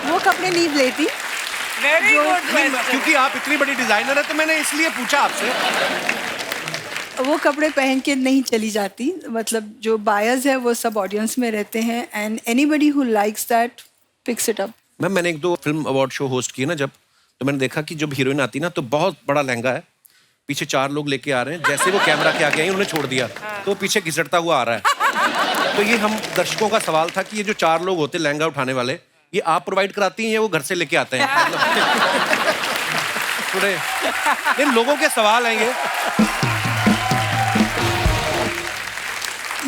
वो कपड़े नहीं लेती। वेरी गुड क्योंकि आप इतनी बड़ी डिजाइनर है तो मैंने इसलिए पूछा आपसे। वो कपड़े पहन के नहीं चली जाती, मतलब जो बायर्स है वो सब ऑडियंस में रहते हैं and anybody who likes that picks it up. Ma'am, मैंने 1-2 फिल्म अवार्ड शो होस्ट किए ना जब, तो मैंने देखा कि जब हीरोइन आती ना तो बहुत बड़ा लहंगा है, पीछे 4 लोग लेके आ रहे हैं, जैसे वो कैमरा के आगे आई उन्होंने छोड़ दिया तो वो पीछे घिसटता हुआ आ रहा है। तो ये हम दर्शकों का सवाल था कि ये जो 4 लोग होते हैं लहंगा उठाने वाले, ये आप प्रोवाइड कराती हैं या वो घर से लेके आते हैं? थोड़े इन लोगों के सवाल हैं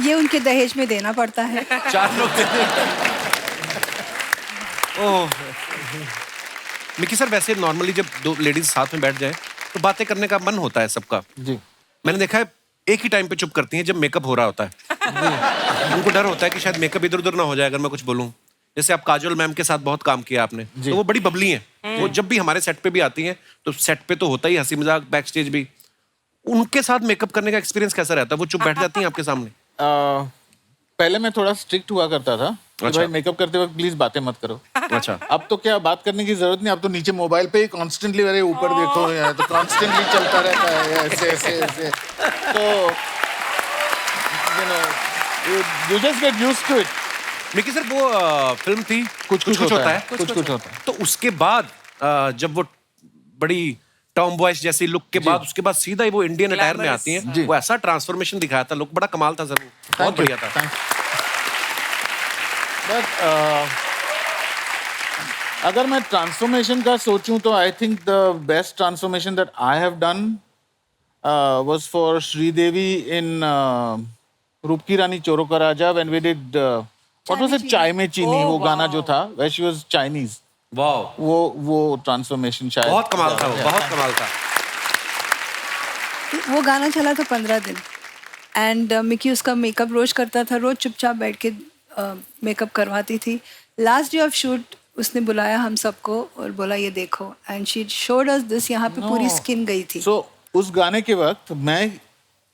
ये उनके दहेज में देना पड़ता है। 4 लोग ओह मिकी सर, वैसे नॉर्मली जब 2 लेडीज साथ में बैठ जाएं तो बातें करने का मन होता है सबका जी। मैंने देखा है एक ही टाइम पे चुप करती हैं जब मेकअप हो रहा होता है। उनको डर होता है कि शायद मेकअप इधर उधर ना हो जाए अगर मैं कुछ बोलूं। जैसे आप काजोल मैम के साथ बहुत काम किया आपने, तो वो बड़ी बबली हैं, वो जब भी हमारे सेट पे भी आती हैं तो सेट पे तो होता ही हंसी मजाक, बैक स्टेज भी। उनके साथ मेकअप करने का एक्सपीरियंस कैसा रहता है? वो चुप बैठ जाती हैं आपके सामने? पहले मैं थोड़ा स्ट्रिक्ट हुआ करता था कि अच्छा। भाई मेकअप करते वक्त प्लीज बातें मत करो। अच्छा। अब तो क्या बात करने की जरूरत नहीं, अब तो नीचे मोबाइल पे ही कॉन्स्टेंटली, अरे ऊपर देखो यार, तो कॉन्स्टेंटली चलता रहता है ऐसे ऐसे ऐसे, तो you just get used to it। Mickey sir, वो फिल्म थी कुछ कुछ होता है, कुछ कुछ होता है। तो उसके बाद जब वो बड़ी टॉम बॉयज जैसी लुक के बाद, उसके बाद सीधा ही वो इंडियन अटायर में आती हैं, वो ऐसा ट्रांसफॉर्मेशन दिखाया था, लुक बड़ा कमाल था सर, बहुत बढ़िया था। बट अगर मैं ट्रांसफॉर्मेशन का सोचूं तो I think the best transformation that I have done was for Sridevi in Roop Ki Rani Choron Ka Raja, when we did what was it, चाय में चीनी, वो गाना जो था वेयर शी वाज चाइनीज, वाह, वो ट्रांसफॉर्मेशन शायद बहुत कमाल था, वो बहुत कमाल था। वो गाना चला था 15 दिन एंड मिकी उसका मेकअप रोज करता था, रोज चुपचाप बैठ के मेकअप करवाती थी। लास्ट डे ऑफ शूट उसने बुलाया हम सबको और बोला ये देखो, and she showed us this, यहाँ पे पूरी स्किन गई थी। सो उस गाने के वक्त मैं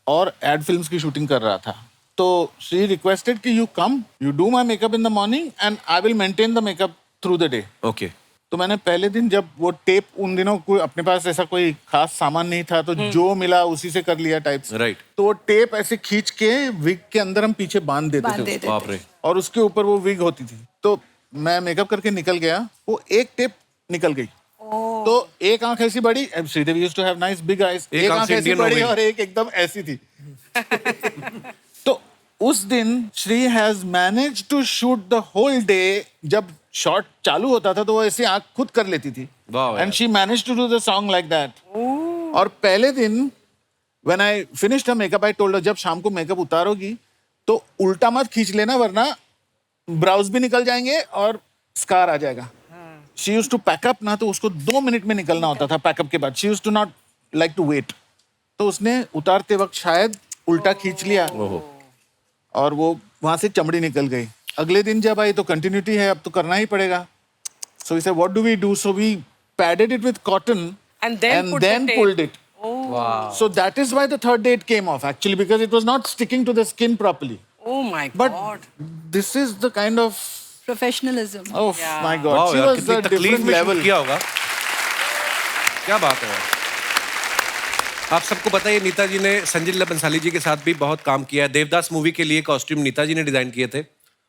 और एड फिल्म्स की शूटिंग कर रहा था, तो शी रिक्वेस्टेड कि you come, you do my makeup in the morning and I will maintain the makeup through the day. Okay. तो मैंने पहले दिन जब वो टेप, उन दिनों कोई अपने पास ऐसा कोई खास सामान नहीं था, तो जो मिला उसी से कर लिया टाइप से। राइट। तो वो टेप ऐसे खींच के विग के अंदर हम पीछे बांध देते थे उसको, बाप रे। और उसके ऊपर वो विग होती थी। तो मैं मेकअप करके निकल गया, वो एक टेप निकल गई, तो एक आंख ऐसी बड़ी, Sridevi used to have nice big eyes, एक आंख ऐसी बड़ी और एक एकदम ऐसी थी। तो उस दिन Sri has manage to shoot the whole day. जब शॉट चालू होता था तो वो ऐसे आंख खुद कर लेती थी, and she manage to do the song like that. और पहले दिन when I finished her makeup, I told her जब शाम को मेकअप उतारोगी तो उल्टा मत खींच लेना, वरना ब्राउज भी निकल जाएंगे और स्कार आ जाएगा। शी यूज्ड टू पैकअप ना, तो उसको 2 मिनट में निकलना होता था पैकअप के बाद। She used to not like to wait. तो उसने उतारते वक्त शायद उल्टा खींच लिया और वो वहां से चमड़ी निकल गई। अगले दिन जब आई तो कंटिन्यूटी है, अब तो करना ही पड़ेगा। So we said, what do we do? So we padded it with cotton And then put then the tape. pulled it. Oh. Wow. So that is why the third day it came off, actually, because it was not sticking to the skin properly. Oh my But God. this is the kind of, professionalism. oh Yeah. my God, वाह she यार, was कितनी a तकलीफ different में level. शूट किया होगा, क्या बात है यार। आप सबको पता है नीता जी ने संजय लीला बंसाली जी के साथ भी बहुत काम किया है। देवदास मूवी के लिए कॉस्ट्यूम नीता जी ने डिजाइन किए थे।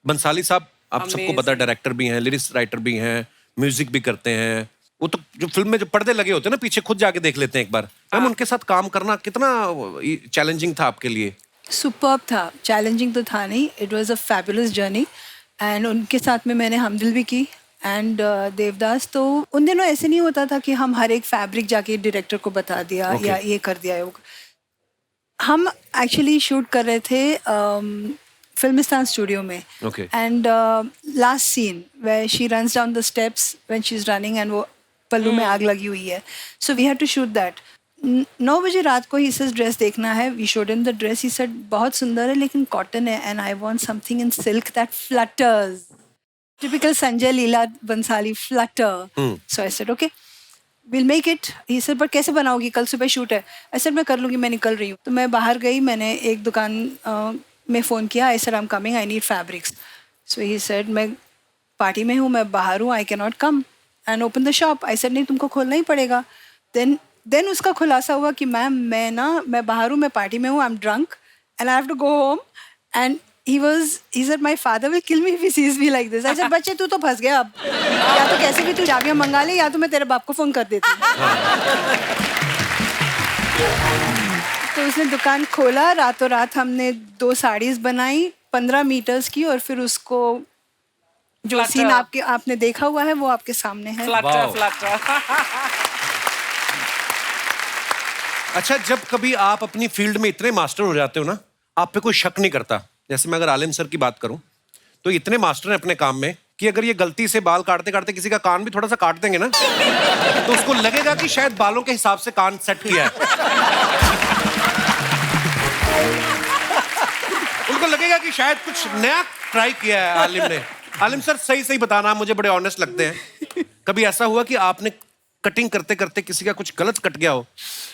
बंसाली साहब आप सबको पता है डायरेक्टर भी हैं, लिरिक्स राइटर भी हैं, म्यूजिक भी करते हैं। वो तो जो फिल्म में जो पर्दे लगे होते हैं ना पीछे, खुद जाके देख लेते हैं एक बार। मैम, उनके साथ काम करना कितना चैलेंजिंग था आपके लिए? सुपर्ब था, चैलेंजिंग तो था नहीं, it was a fabulous journey. And उनके साथ में मैंने हमदिल भी की एंड देवदास। तो उन दिनों ऐसे नहीं होता था कि हम हर एक फैब्रिक जाके डायरेक्टर को बता दिया या ये कर दिया। हम एक्चुअली शूट कर रहे थे फिल्मिस्तान स्टूडियो में। And last scene where she runs down the steps when she is running and वो पल्लू में आग लगी हुई है, so we had to shoot that. 9 बजे रात को ही सर ड्रेस देखना है. We showed him the dress. He said बहुत सुंदर है लेकिन कॉटन है and I want something in silk that flutters. Typical Sanjay Leela Bhansali flutter. So I said okay will make it. He said पर कैसे बनाओगी, कल सुबह शूट है. आई सेड मैं कर लूँगी, मैं निकल रही हूँ. तो मैं बाहर गई, मैंने एक दुकान में फ़ोन किया. I said I am coming, I need fabrics. So he said मैं पार्टी में हूँ, मैं बाहर हूँ, I can not come and open the shop. I said नहीं, तुमको खोलना ही पड़ेगा. देन उसका खुलासा हुआ कि मैम मैं बाहर हूँ, मैं पार्टी में हूँ, I am drunk and I have to go home. And he said my father will kill me if he sees me like this. I said बच्चे तू तो फंस गया अब. या तो कैसे भी तू चाबियां मंगा ले या तो मैं तेरे बाप को फोन कर देती हूँ. तो उसने दुकान खोला. रातों रात हमने 2 साड़ीज बनाई 15 मीटर्स की और फिर उसको जो सीन आपने देखा हुआ है वो आपके सामने है. अच्छा, जब कभी आप अपनी फील्ड में इतने मास्टर हो जाते हो ना, आप पे कोई शक नहीं करता. जैसे मैं अगर आलिम सर की बात करूं तो इतने मास्टर हैं अपने काम में कि अगर ये गलती से बाल काटते काटते किसी का कान भी थोड़ा सा काट देंगे ना तो उसको लगेगा कि शायद बालों के हिसाब से कान सेट किया है. उनको लगेगा कि शायद कुछ नया ट्राई किया है आलिम ने. आलिम सर सही सही बताना, मुझे बड़े ऑनेस्ट लगते हैं. कभी ऐसा हुआ कि आपने कटिंग करते करते किसी का कुछ गलत कट गया हो,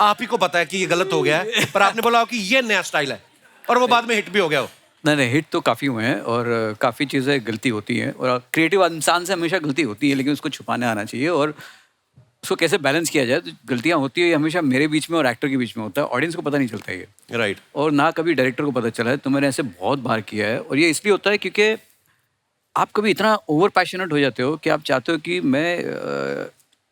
आप ही को पता है कि ये गलत हो गया है, पर आपने बोला हो कि ये नया स्टाइल है और वो बाद में हिट भी हो गया हो? नहीं, हिट तो काफ़ी हुए हैं और काफ़ी चीज़ें गलती होती हैं और क्रिएटिव इंसान से हमेशा गलती होती है, लेकिन उसको छुपाने आना चाहिए और उसको कैसे बैलेंस किया जाए. तो गलतियाँ होती है हमेशा मेरे बीच में और एक्टर के बीच में होता है, ऑडियंस को पता नहीं चलता ये. राइट. और ना कभी डायरेक्टर को पता चला है. तो मैंने ऐसे बहुत बार किया है और ये इसलिए होता है क्योंकि आप कभी इतना ओवर पैशनेट हो जाते हो कि आप चाहते हो कि मैं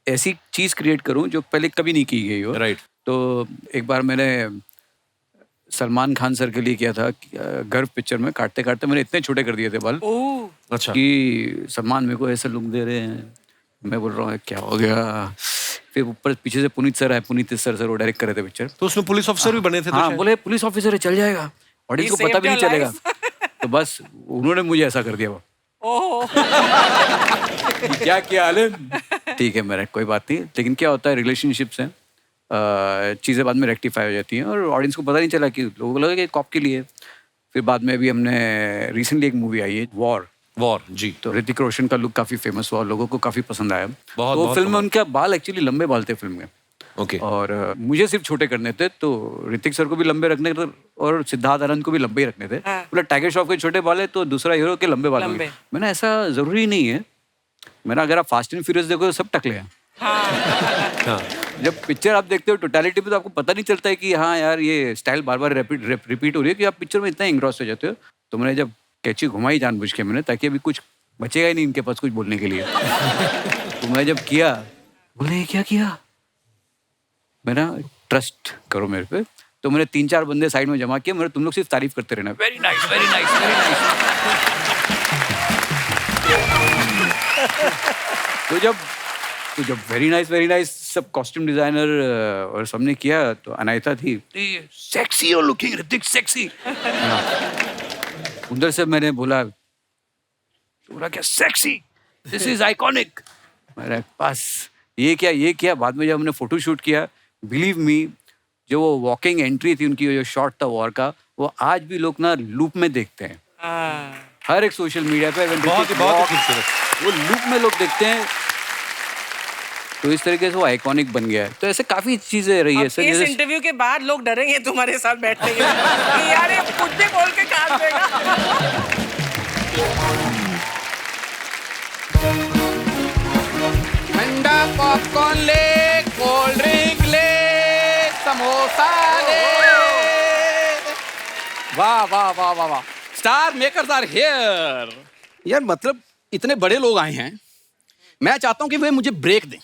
ऐसी चीज़ क्रिएट करूँ जो पहले कभी नहीं की गई हो. राइट. तो एक बार मैंने सलमान खान सर के लिए किया था. गर्व पिक्चर में काटते काटते मैंने इतने छोटे कर दिए थे बाल. अच्छा. कि सलमान मेरे को ऐसे लुक दे रहे हैं. मैं बोल रहा हूँ क्या हो गया. फिर ऊपर पीछे से पुनीत सर आए. पुनीत सर वो डायरेक्ट कर रहे थे पिक्चर. तो उसमें पुलिस ऑफिसर भी बने थे? हाँ, बोले पुलिस ऑफिसर है, चल जाएगा, ऑडियंस को पता भी नहीं चलेगा. तो बस उन्होंने मुझे ऐसा कर दिया. वो क्या किया आलिम? ठीक है मेरा कोई बात नहीं. लेकिन क्या होता है रिलेशनशिप्स हैं, चीज़ें बाद में रेक्टिफाई हो जाती हैं और ऑडियंस को पता नहीं चला कि लोगों को लगा कि कॉप के लिए. फिर बाद में अभी हमने रिसेंटली एक मूवी आई है वॉर जी. तो ऋतिक रोशन का लुक काफ़ी फेमस हुआ, लोगों को काफ़ी पसंद आया. तो फिल्म में उनका बाल एक्चुअली लंबे बाल थे फिल्म में. ओके. और मुझे सिर्फ छोटे करने थे, तो ऋतिक सर को भी लंबे रखने थे और सिद्धार्थ आनंद को भी लंबे ही रखने थे. बोला टाइगर श्रॉफ के छोटे बाल है तो दूसरा हीरो के लंबे बाल होंगे. मैंने ऐसा ज़रूरी नहीं है. मैंने अगर आप फास्ट एंड फ्यूरियस देखो तो सब टकले हैं. हाँ. जब पिक्चर आप देखते हो टोटलिटी में तो आपको पता नहीं चलता है कि हाँ यार ये स्टाइल बार बार रिपीट हो रही है कि आप पिक्चर में इतना इंग्रॉस हो जाते हो. तो मैंने जब कैची घुमाई जानबूझ के मैंने, ताकि अभी कुछ बचेगा ही नहीं इनके पास कुछ बोलने के लिए. तो मैं जब किया, बोले क्या किया. मेरा ट्रस्ट करो मेरे पे. तो मैंने 3-4 बंदे साइड में जमा किए. मेरे तुम लोग सिर्फ तारीफ करते रहना, very nice very nice very nice. तो जब वेरी नाइस सब कॉस्ट्यूम डिजाइनर और सबने किया तो अनायता थी, सेक्सी और लुकिंग ऋतिक सेक्सी. उधर से मैंने बोला क्या सेक्सी, दिस इज आइकॉनिक. मेरे पास ये क्या. बाद में जब हमने फोटो शूट किया, बिलीव मी, जो वो वॉकिंग एंट्री थी उनकी, जो शॉट था वॉर का, वो आज भी लोग ना लूप में देखते हैं. हर एक सोशल मीडिया पे बहुत ही खूबसूरत वो लूप में लोग देखते हैं. तो इस तरीके से वो आइकॉनिक बन गया है. तो ऐसे काफी चीजें रही है. इस इंटरव्यू के बाद लोग डरेंगे तुम्हारे साथ बैठने के कि यार ये कुछ भी बोल के काट देगा. ठंडा पॉपकॉर्न ले, कोल्ड ड्रिंक ले, समोसा ले. वाह वाह वाह वाह वाह. Star makers are here. यार मतलब इतने बड़े लोग आए हैं, मैं चाहता हूं कि वे मुझे ब्रेक दें.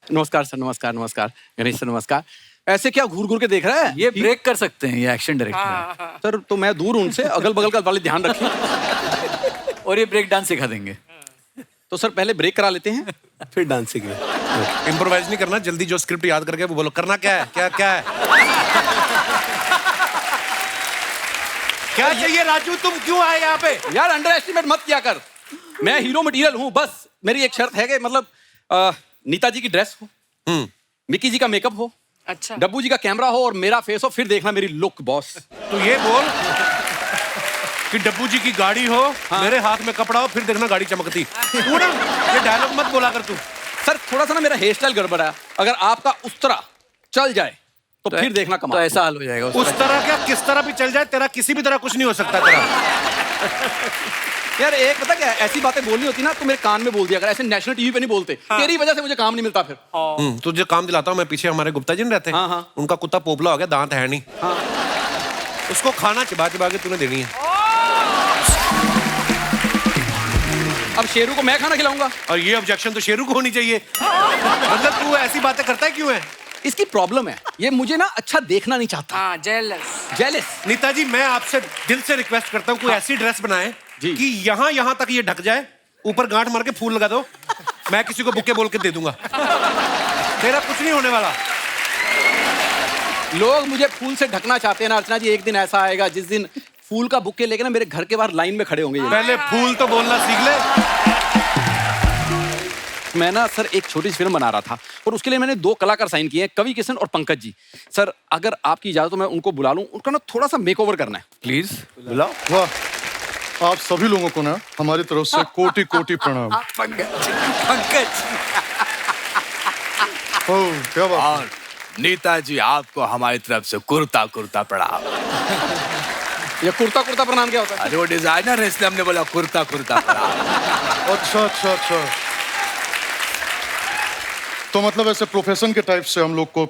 नमस्कार सर. नमस्कार गणेश सर. नमस्कार. ऐसे क्या घूर घूर के देख रहा है? ये ब्रेक कर सकते हैं, ये एक्शन डायरेक्टर है. सर तो मैं दूर उनसे, अगल बगल का वाले ध्यान रखें. और ये ब्रेक डांस सिखा देंगे. तो सर पहले ब्रेक करा लेते हैं, फिर डांसिंग में. इम्प्रोवाइज नहीं करना, जल्दी जो स्क्रिप्ट याद करके वो बोलो. करना क्या है, क्या है. क्या चाहिए राजू, तुम क्यों आए यहाँ पे? यार अंडर एस्टिमेट मत किया कर. मैं हीरो मटेरियल हूँ. बस मेरी एक शर्त है कि मतलब नीताजी की ड्रेस हो, मिक्की जी का मेकअप हो, अच्छा डब्बू जी का कैमरा हो और मेरा फेस हो, फिर देखना मेरी लुक बॉस। तो ये बोल कि डब्बू जी की गाड़ी हो, मेरे हाथ में कपड़ा हो, फिर देखना गाड़ी चमकती। तू ना ये डायलॉग मत बोला कर तू। सर थोड़ा सा ना मेरा हेयर स्टाइल गड़बड़ है, अगर आपका उस तरह चल जाए तो फिर देखना तो कमाल। ऐसा हाल हो जाएगा उस तरह क्या, किस तरह भी चल जाए, तेरा किसी भी तरह कुछ नहीं हो सकता तेरा। यार एक पता क्या है, ऐसी बातें बोलनी होती ना तो मेरे कान में बोल दिया अगर, ऐसे नेशनल टीवी पे नहीं बोलते। तेरी वजह से मुझे काम नहीं मिलता फिर। तुझे काम दिलाता हूँ मैं, पीछे हमारे गुप्ता जी नहीं रहते, उनका कुत्ता पोपला हो गया, दांत है नहीं, उसको खाना चिबा चिबा के तूने देनी है। अब शेरू को मैं खाना खिलाऊंगा? और ये ऑब्जेक्शन तो शेरू को होनी चाहिए। मतलब तू ऐसी बातें करता है क्यों है? इसकी प्रॉब्लम है, ये मुझे ना अच्छा देखना नहीं चाहता। हाँ जेलस। नीता जी मैं आपसे दिल से रिक्वेस्ट करता हूँ कोई ऐसी ड्रेस बनाए कि यहाँ तक ये ढक जाए, ऊपर गांठ मार के फूल लगा दो, मैं किसी को बुके बोल के दे दूंगा, तेरा कुछ नहीं होने वाला। लोग मुझे फूल से ढकना चाहते हैं ना अर्चना जी, एक दिन ऐसा आएगा जिस दिन फूल का बुके लेके ना मेरे घर के बाहर लाइन में खड़े होंगे। पहले फूल तो बोलना सीख ले। मैं ना सर एक छोटी सी फिल्म बना रहा था और उसके लिए मैंने 2 कलाकार साइन किए हैं, कवि किशन और पंकज जी। सर अगर आपकी इजाजत तो मैं उनको बुला लूं, उनका ना थोड़ा सा मेकओवर करना है प्लीज। बुलाओ। वाह, आप सभी लोगों को ना हमारी तरफ से कोटि कोटि प्रणाम। पंकज ओह क्या बात। और नीता जी आपको हमारी तरफ से कुर्ता कुर्ता प्रणाम। ये कुर्ता कुर्ता प्रणाम क्या होता है? अरे वो डिजाइनर है इसलिए हमने बोला कुर्ता कुर्ता प्रणाम। अच्छा अच्छा अच्छा, तो मतलब ऐसे प्रोफेशन के टाइप से हम लोग को,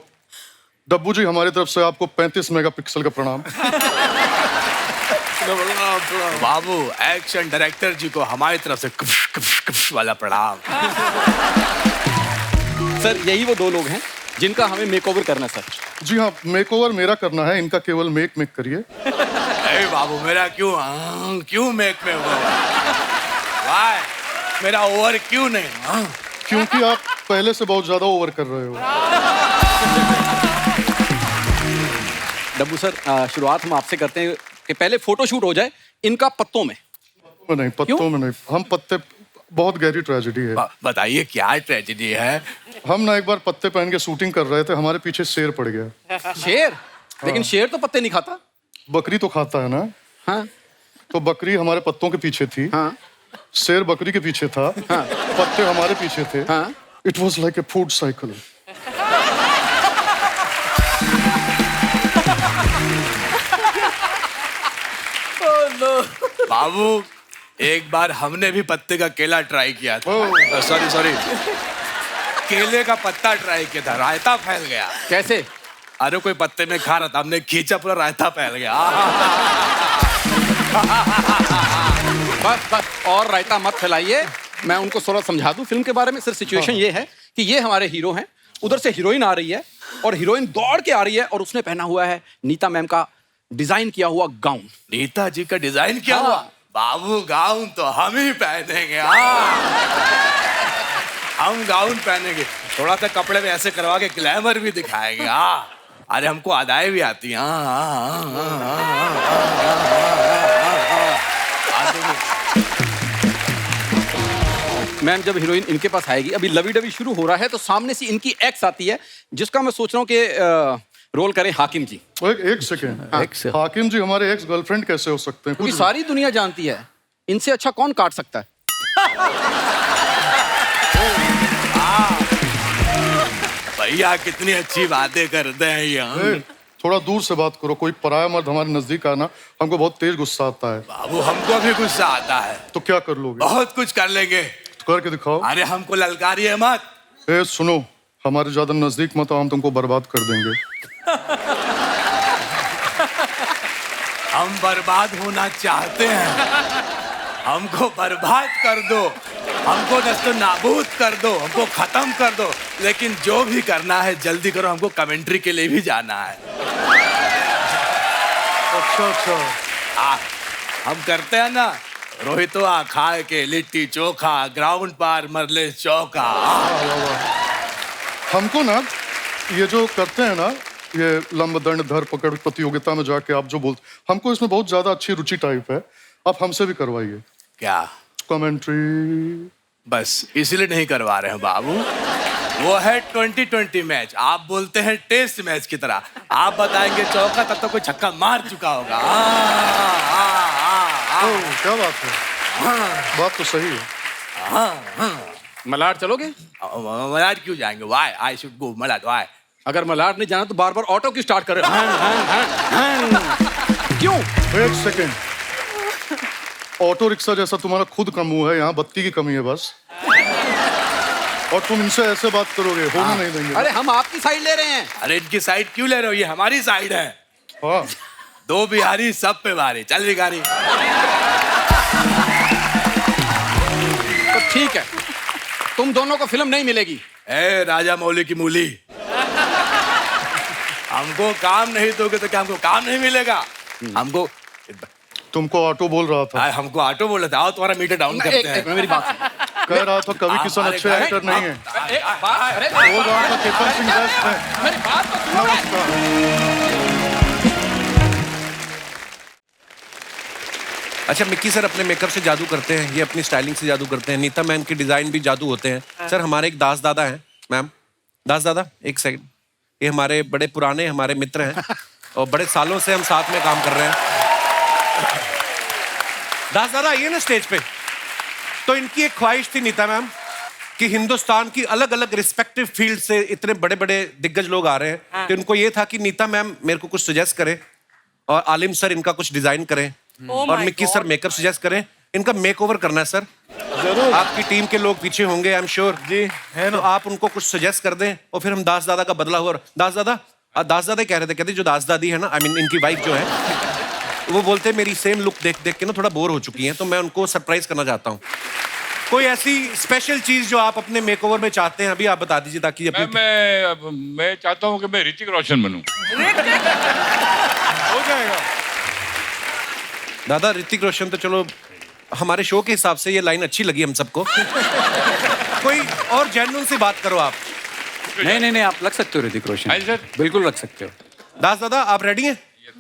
डब्बू जी हमारी तरफ से आपको 35 मेगापिक्सल का प्रणाम। बाबू एक्शन डायरेक्टर जी को हमारी तरफ से कुश कुश कुश वाला प्रणाम। सर यही वो 2 लोग हैं जिनका हमें मेकओवर करना है सर। जी हाँ, मेकओवर मेरा करना है, इनका केवल मेक करिए। अरे बाबू मेरा क्यों मेक में हुआ? वाह, मेरा ओवर क्यों नहीं? क्योंकि आप पहले से बहुत ज्यादा ओवर कर रहे हो। डब्बू सर शुरुआत हम आपसे करते हैं कि पहले फोटो शूट हो जाए इनका पत्तों में। नहीं, पत्तों में नहीं, हम पत्ते, बहुत गहरी ट्रेजेडी है। बताइए क्या ट्रेजेडी है? हम ना एक बार पत्ते पहन के शूटिंग कर रहे थे, हमारे पीछे शेर पड़ गया। शेर? लेकिन शेर तो पत्ते नहीं खाता। बकरी तो खाता है ना। हाँ। तो बकरी हमारे पत्तों के पीछे थी। हाँ। शेर बकरी के पीछे था। हाँ। पत्ते हमारे पीछे थे। हाँ। It was like a food cycle. बाबू एक बार हमने भी पत्ते का केला ट्राई किया था। सॉरी केले का पत्ता ट्राई किया था, रायता फैल गया। कैसे? अरे कोई पत्ते में खा रहा था, हमने खींचा पूरा रायता फैल गया। बस और रायता मत फैलाइए, मैं उनको थोड़ा समझा दूं फिल्म के बारे में। सर सिचुएशन ये है कि ये हमारे हीरो हैं, उधर से हीरोइन आ रही है और हीरोइन दौड़ के आ रही है और उसने पहना हुआ है नीता मैम का डिजाइन किया हुआ गाउन। नीता जी का डिजाइन किया हुआ? बाबू गाउन तो हम ही पहनेंगे। हम गाउन पहनेंगे, थोड़ा सा कपड़े में ऐसे करवा के ग्लैमर भी दिखाएंगे। अरे हमको अदाएं भी आती हैं। मैम जब हीरोइन इनके पास आएगी, अभी लवी डवी शुरू हो रहा है तो सामने से इनकी एक्स आती है जिसका मैं सोच रहा हूँ कि रोल करें हाकिम जी। एक सेकेंड, हाकिम जी हमारे एक्स गर्लफ्रेंड कैसे हो सकते हैं? क्योंकि सारी दुनिया जानती है, इनसे अच्छा कौन काट सकता है। भैया कितनी अच्छी बातें करते हैं ये। थोड़ा दूर से बात करो, कोई पराया मर्द हमारे नजदीक आना हमको बहुत तेज गुस्सा आता है। बाबू हमको भी गुस्सा आता है। तो क्या कर लोगे? बहुत कुछ कर लेंगे। करके दिखाओ। अरे हमको ललकारिए मत। सुनो, हमारे ज्यादा नजदीक मत, हम तुमको बर्बाद कर देंगे। हम बर्बाद होना चाहते हैं, हमको बर्बाद कर दो, हमको नस्तो नाबूद कर दो, हमको खत्म कर दो, लेकिन जो भी करना है जल्दी करो, हमको कमेंट्री के लिए भी जाना है। अच्छा हम करते हैं ना, रोहितवा खाए के लिट्टी चोखा, ग्राउंड पार मरले चौका। हमको ना ये जो करते हैं ना, ये लंब दंड धर पकड़ प्रतियोगिता में जाके आप जो बोलते, हमको इसमें बहुत ज्यादा अच्छी रुचि टाइप है, आप हमसे भी करवाइए। क्या? कमेंट्री। बस इसीलिए नहीं करवा रहे हैं बाबू, वो है 2020 मैच, आप बोलते हैं टेस्ट मैच की तरह। आप बताएंगे चौका, तब तो कोई छक्का मार चुका होगा। क्या बात है, बात तो सही है। मलाड चलोगे? मलाड क्यों जाएंगे? Why I should go Malad, why? अगर मलाड नहीं जाना तो बार बार ऑटो की स्टार्ट कर रहे हो। क्यों? एक सेकेंड, ऑटो रिक्शा जैसा तुम्हारा खुद का मुंह है, यहाँ बत्ती की कमी है बस। और तुम इनसे ऐसे बात करोगे, होने नहीं देंगे। अरे हम आपकी साइड ले रहे हैं। अरे इनकी साइड क्यों ले रहे हो? ये हमारी साइड है। हाँ। 2 बिहारी सब पे भारी। चल भिखारी। तो ठीक है, तुम दोनों को फिल्म नहीं मिलेगी। ए राजा मौली की मूली, हमको काम नहीं दोगे तो क्या हमको काम नहीं मिलेगा? हमको तुमको ऑटो बोल रहा था। हमको ऑटो बोल रहा था। आओ तुम्हारा मीटर डाउन करते हैं। मेरी बात कह रहा था कवि किशन अच्छे एक्टर नहीं है। बोल रहा था केतन सिंह बेस्ट है। मेरी बात तो सुनो। अच्छा, मिक्की सर अपने मेकअप से जादू करते हैं, ये अपनी स्टाइलिंग से जादू करते हैं। नीता मैम के डिजाइन भी जादू होते हैं। सर हमारे एक दास दादा हैं मैम। दास दादा एक सेकंड, ये हमारे बड़े पुराने हमारे मित्र हैं और बड़े सालों से हम साथ में काम कर रहे हैं। दास दादा आइए ना स्टेज पे। तो इनकी एक ख्वाहिश थी नीता मैम कि हिंदुस्तान की अलग अलग रिस्पेक्टिव फील्ड से इतने बड़े बड़े दिग्गज लोग आ रहे हैं। तो इनको ये था कि नीता मैम मेरे को कुछ सजेस्ट करें और आलिम सर इनका कुछ डिजाइन करें और मिक्की सर मेकअप सजेस्ट करें। इनका मेकओवर करना है सर। जरूर। आपकी टीम के लोग पीछे होंगे आई एम श्योर जी है तो ना। आप उनको कुछ सजेस्ट कर दें और फिर हम दास दादा का बदला हुआ। दास दादा कह रहे थे, कहते जो दास दादी है ना, आई मीन इनकी वाइफ जो है, वो बोलते मेरी सेम लुक देख देख के ना थोड़ा बोर हो चुकी हैं, तो मैं उनको सरप्राइज करना चाहता हूँ। कोई ऐसी स्पेशल चीज जो आप अपने मेकओवर में चाहते हैं, अभी आप बता दीजिए ताकि मैं चाहता हूँ कि मैं ऋतिक रोशन बनूं। हो जाएगा। दादा ऋतिक रोशन तो चलो हमारे शो के हिसाब से ये लाइन अच्छी लगी हम सबको। कोई और जेन्युइन सी बात करो आप। नहीं, आप लग सकते हो ऋतिक रोशन, बिल्कुल लग सकते हो। दास दादा आप रेडी हैं?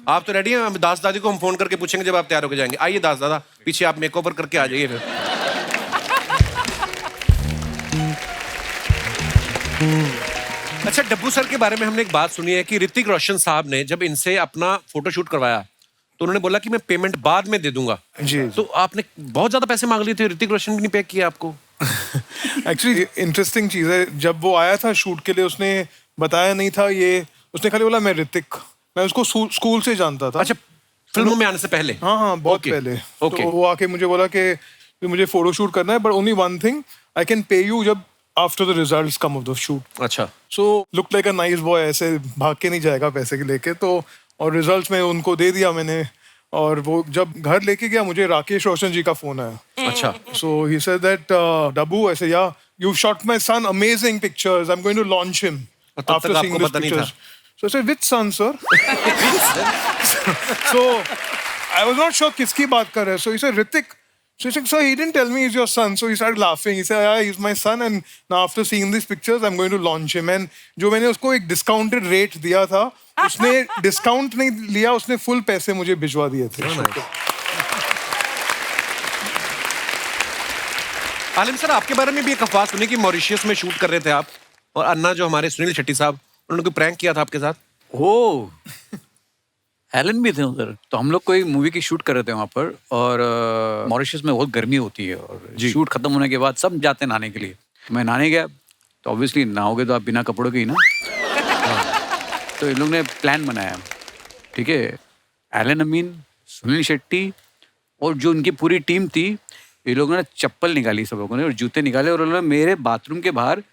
आप तो रेडी हैं? दास दादी को हम फोन करके पूछेंगे जब आप तैयार होकर जाएंगे। आइए दास दादा पीछे, आप मेकओवर करके आ जाइए फिर। अच्छा, डब्बू सर के बारे में हमने एक बात सुनी है कि ऋतिक रोशन साहब ने जब इनसे अपना फोटोशूट करवाया तो उन्होंने बोला कि मैं पेमेंट बाद में दे दूंगा। जी। तो आपने बहुत ज्यादा पैसे मांग लिए थे, ऋतिक रोशन भी नहीं पे किया आपको? एक्चुअली इंटरेस्टिंग चीज है, जब वो आया था शूट के लिए उसने बताया नहीं था ये, उसने खाली बोला मैं ऋतिक। मैं उसको स्कूल से जानता था। अच्छा, फिल्मों में आने से पहले? हाँ बहुत पहले। तो वो आके मुझे बोला कि मुझे फोटोशूट करना है, but only one thing, I can pay you जब after the results come of the shoot. अच्छा। So look like a nice boy, ऐसे भाग के नहीं जाएगा पैसे के लेके। तो और रिजल्ट्स में उनको दे दिया मैंने, और वो जब घर लेके गया मुझे राकेश रोशन जी का फोन आया। अच्छा। सो ही सेड दैट डब्बू ऐसे, या you shot my son amazing pictures, I am going to launch him after seeing this pictures. So I said which son sir? So I was not sure किसकी बात कर रहे हैं। So he said Hrithik. So he said, sir, he didn't tell me he's your son. So he started laughing. He said, yeah, he's my son. And now after seeing these pictures, I'm going to launch him. And जो मैंने उसको एक discounted rate दिया था, उसने discount नहीं लिया, उसने full पैसे मुझे भिजवा दिए थे। आलिम सर, आपके बारे में भी एक अफवाह सुनी कि मॉरिशियस में शूट कर रहे थे आप, और अन्ना जो हमारे सुनील शेट्टी साहब, उन्होंने कोई प्रैंक किया था आपके साथ? ओ, एलन भी थे उधर। तो हम लोग कोई मूवी की शूट कर रहे थे वहाँ पर, और मॉरिशस में बहुत गर्मी होती है और शूट खत्म होने के बाद सब जाते हैं नहाने के लिए। मैं नहाने गया तो ऑब्वियसली नहाओगे तो आप बिना कपड़ों के ही ना। तो इन लोग ने प्लान बनाया, ठीक है, एलन अमीन, सुनील शेट्टी और जो उनकी पूरी टीम थी, ये लोगों ने चप्पल निकाली सब लोगों ने और जूते निकाले, और उन्होंने मेरे बाथरूम के बाहर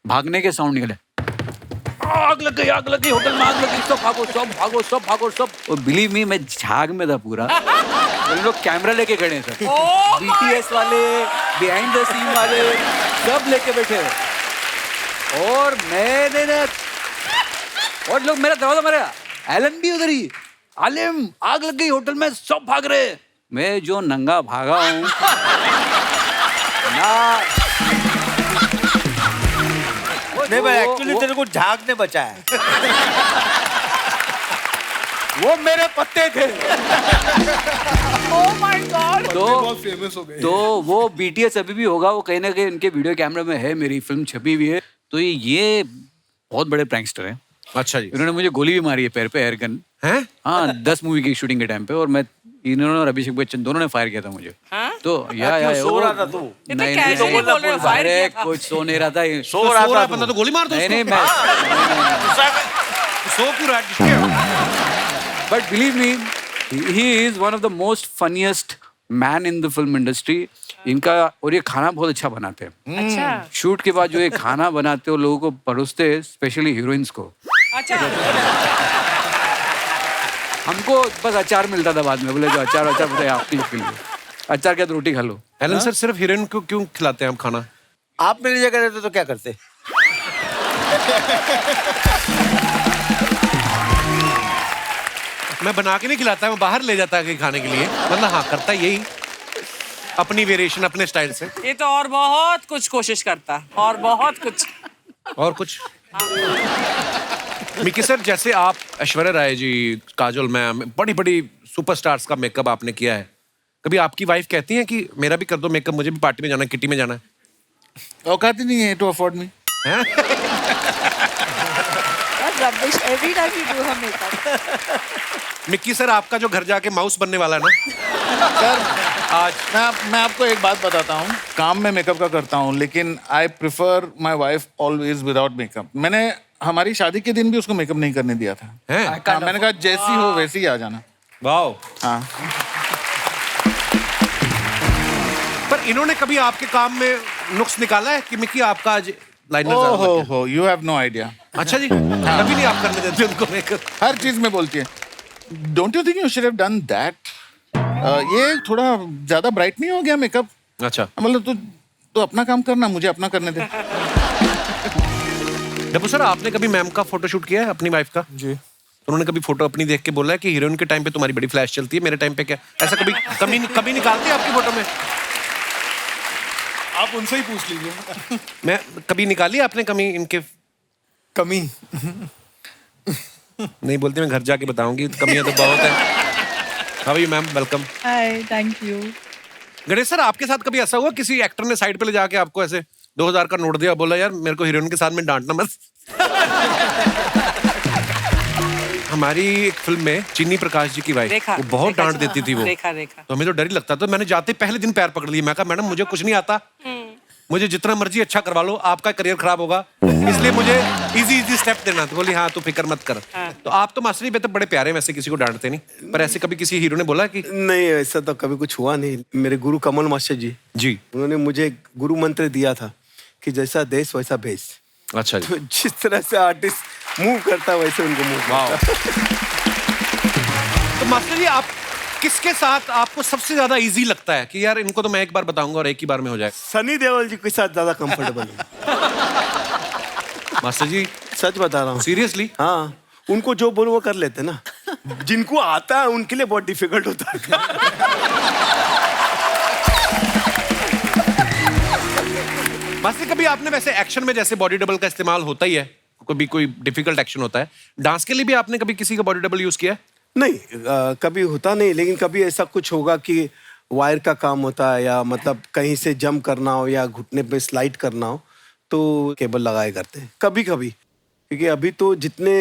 भागने के साउंड निकाले। आग लग गई, होटल में आग लग गई, सब भागो, सब भागो, सब भागो, सब। और बिलीव मी, मैं झाग में था पूरा। उन लोग कैमरा लेके खड़े हैं सर, BTS वाले, बिहाइंड द सीन वाले, सब लेके बैठे। और मैंने ना, और लोग मेरा दरवाजा मारा, एलन भी उधर ही, आलिम आग लग गई होटल में, सब भाग रहे। मैं जो नंगा भागा हूँ ना, नहीं भाई, एक्चुअली तेरे को झाग ने बचाया। वो मेरे पत्ते थे। Oh my God! बहुत फेमस हो गए। तो वो BTS अभी भी होगा, वो कहीं ना कहीं उनके वीडियो कैमरे में है, मेरी फिल्म छपी हुई है। तो ये बहुत बड़े प्रैंकस्टर हैं। अच्छा जी। इन्होंने मुझे गोली भी मारी है पैर पे, एयर गन हैं? हाँ, 10 मूवी की शूटिंग के टाइम पे, और मैं इन्होंने और अभिषेक बच्चन दोनों ने फायर किया था मुझे। हाँ? तो या सो रहा था तू? नहीं casually नहीं, बोल रहे हो, fire अरे किया था। कुछ सो नहीं रहा था। सो रहा था बंदा तो गोली मार दो नहीं नहीं, उसको। मैं सो क्यों रहा है? But believe me, he is one of the most funniest man in the film industry. इनका, और ये खाना बहुत अच्छा बनाते हैं। अच्छा शूट के बाद जो ये खाना बनाते हो, लोगों को परोसते हैं, स्पेशली हीरोइंस को। अच्छा हमको बस अचार मिलता था बाद में, बोले जो अचार बताए आपके लिए, अचार के साथ रोटी खा लो। एलन सर, सिर्फ हीरोइन को क्यों खिलाते हैं आप खाना? आप मेरी जगह रहते तो क्या करते? मैं बना के नहीं खिलाता, मैं बाहर ले जाता है खाने के लिए। मतलब हाँ, करता यही, अपनी वेरिएशन अपने स्टाइल से। ये तो और बहुत कुछ कोशिश करता, और बहुत कुछ। और कुछ मिकी सर, जैसे आप ऐश्वर्या राय जी, काजोल मैम, बड़ी बड़ी सुपरस्टार्स का मेकअप आपने किया है, कभी आपकी वाइफ कहती है कि मेरा भी कर दो मेकअप, मुझे भी पार्टी में जाना है, किटी में जाना है? औकात ही नहीं है to afford me. Rubbish. Every time you do her makeup. Mickey sir, आपका जो घर जाके माउस बनने वाला है ना सर, आज, मैं आपको एक बात बताता हूँ, काम में मेकअप का करता हूँ, लेकिन I prefer my wife always without makeup. मैंने हमारी शादी के दिन भी उसको मेकअप नहीं करने दिया था। हाँ, मैंने कहा जैसी हो वैसी ही आ जाना। वाओ। हाँ। पर इन्होंने कभी आपके काम में नुक्स निकाला है कि मिक्की आपका आज लाइनर ज्यादा लग गया? हो, यू हैव नो आइडिया। अच्छा जी, कभी नहीं आप करने देते उनको मेकअप? हर चीज में बोलती है, don't you think you should have done that? ये थोड़ा ज्यादा ब्राइट नहीं हो गया मेकअप? अच्छा, मतलब तू अपना काम करना, मुझे अपना करने दे। डब्बू सर, आपने कभी मैम का फोटोशूट किया है अपनी वाइफ का? जी। उन्होंने कभी फोटो अपनी देख के बोला है कि हीरोइन के टाइम पे तुम्हारी बड़ी फ्लैश चलती है, मेरे टाइम पे क्या? ऐसा कभी निकालते हैं आपकी फोटो में? आप उनसे ही पूछ लीजिए। मैं कभी निकाली आपने कमी इनके? कमी नहीं बोलती, मैं घर जाके बताऊंगी, कमियां तो बहुत है। How are you ma'am? Welcome. Hi, thank you. Ganesh sir, आपके साथ कभी ऐसा हुआ किसी एक्टर ने साइड पे ले जाके आपको ऐसे 2000 का नोट दिया, बोला यार मेरे को हीरोइन के साथ में डांटना मत? हमारी एक फिल्म में चीनी प्रकाश जी की वाइफ, वो बहुत डांट देती थी वो, तो हमें तो डर ही लगता था। मैंने जाते पहले दिन पैर पकड़ लिए, मैं कहा मैडम मुझे कुछ नहीं आता, मुझे जितना मर्जी अच्छा करवा लो, आपका करियर खराब होगा, इसलिए मुझे इजी स्टेप देना। तो बोली हाँ तू फिक्र मत कर। तो आप तो मास्टर जी बेहतर बड़े प्यारे, वैसे किसी को डांटते नहीं, पर ऐसे कभी किसी हीरो ने बोला कि? नहीं, ऐसा तो कभी कुछ हुआ नहीं। मेरे गुरु कमल मास्टर जी, उन्होंने मुझे गुरु मंत्र दिया था कि जैसा देश वैसा भेष। अच्छा जी। तो जिस तरह से आर्टिस्ट मूव करता है वैसे उनको मूव करता। तो मास्टर जी, आप किसके साथ आपको सबसे ज्यादा इजी लगता है कि यार इनको तो मैं एक बार बताऊंगा और एक ही बार में हो जाए? सनी देओल जी के साथ ज्यादा कंफर्टेबल है। मास्टर जी सच बता रहा हूँ। सीरियसली? हाँ, उनको जो बोलो वो कर लेते ना। जिनको आता है उनके लिए बहुत डिफिकल्ट होता है। मास्टर, कभी आपने वैसे एक्शन में, जैसे बॉडी डबल का इस्तेमाल होता ही है, कभी कोई डिफिकल्ट एक्शन होता है, डांस के लिए भी आपने कभी किसी का बॉडी डबल यूज किया है? नहीं, कभी होता नहीं, लेकिन कभी ऐसा कुछ होगा कि वायर का काम होता है, या मतलब कहीं से जंप करना हो या घुटने पे स्लाइड करना हो, तो केबल लगाए करते हैं कभी कभी। क्योंकि अभी तो जितने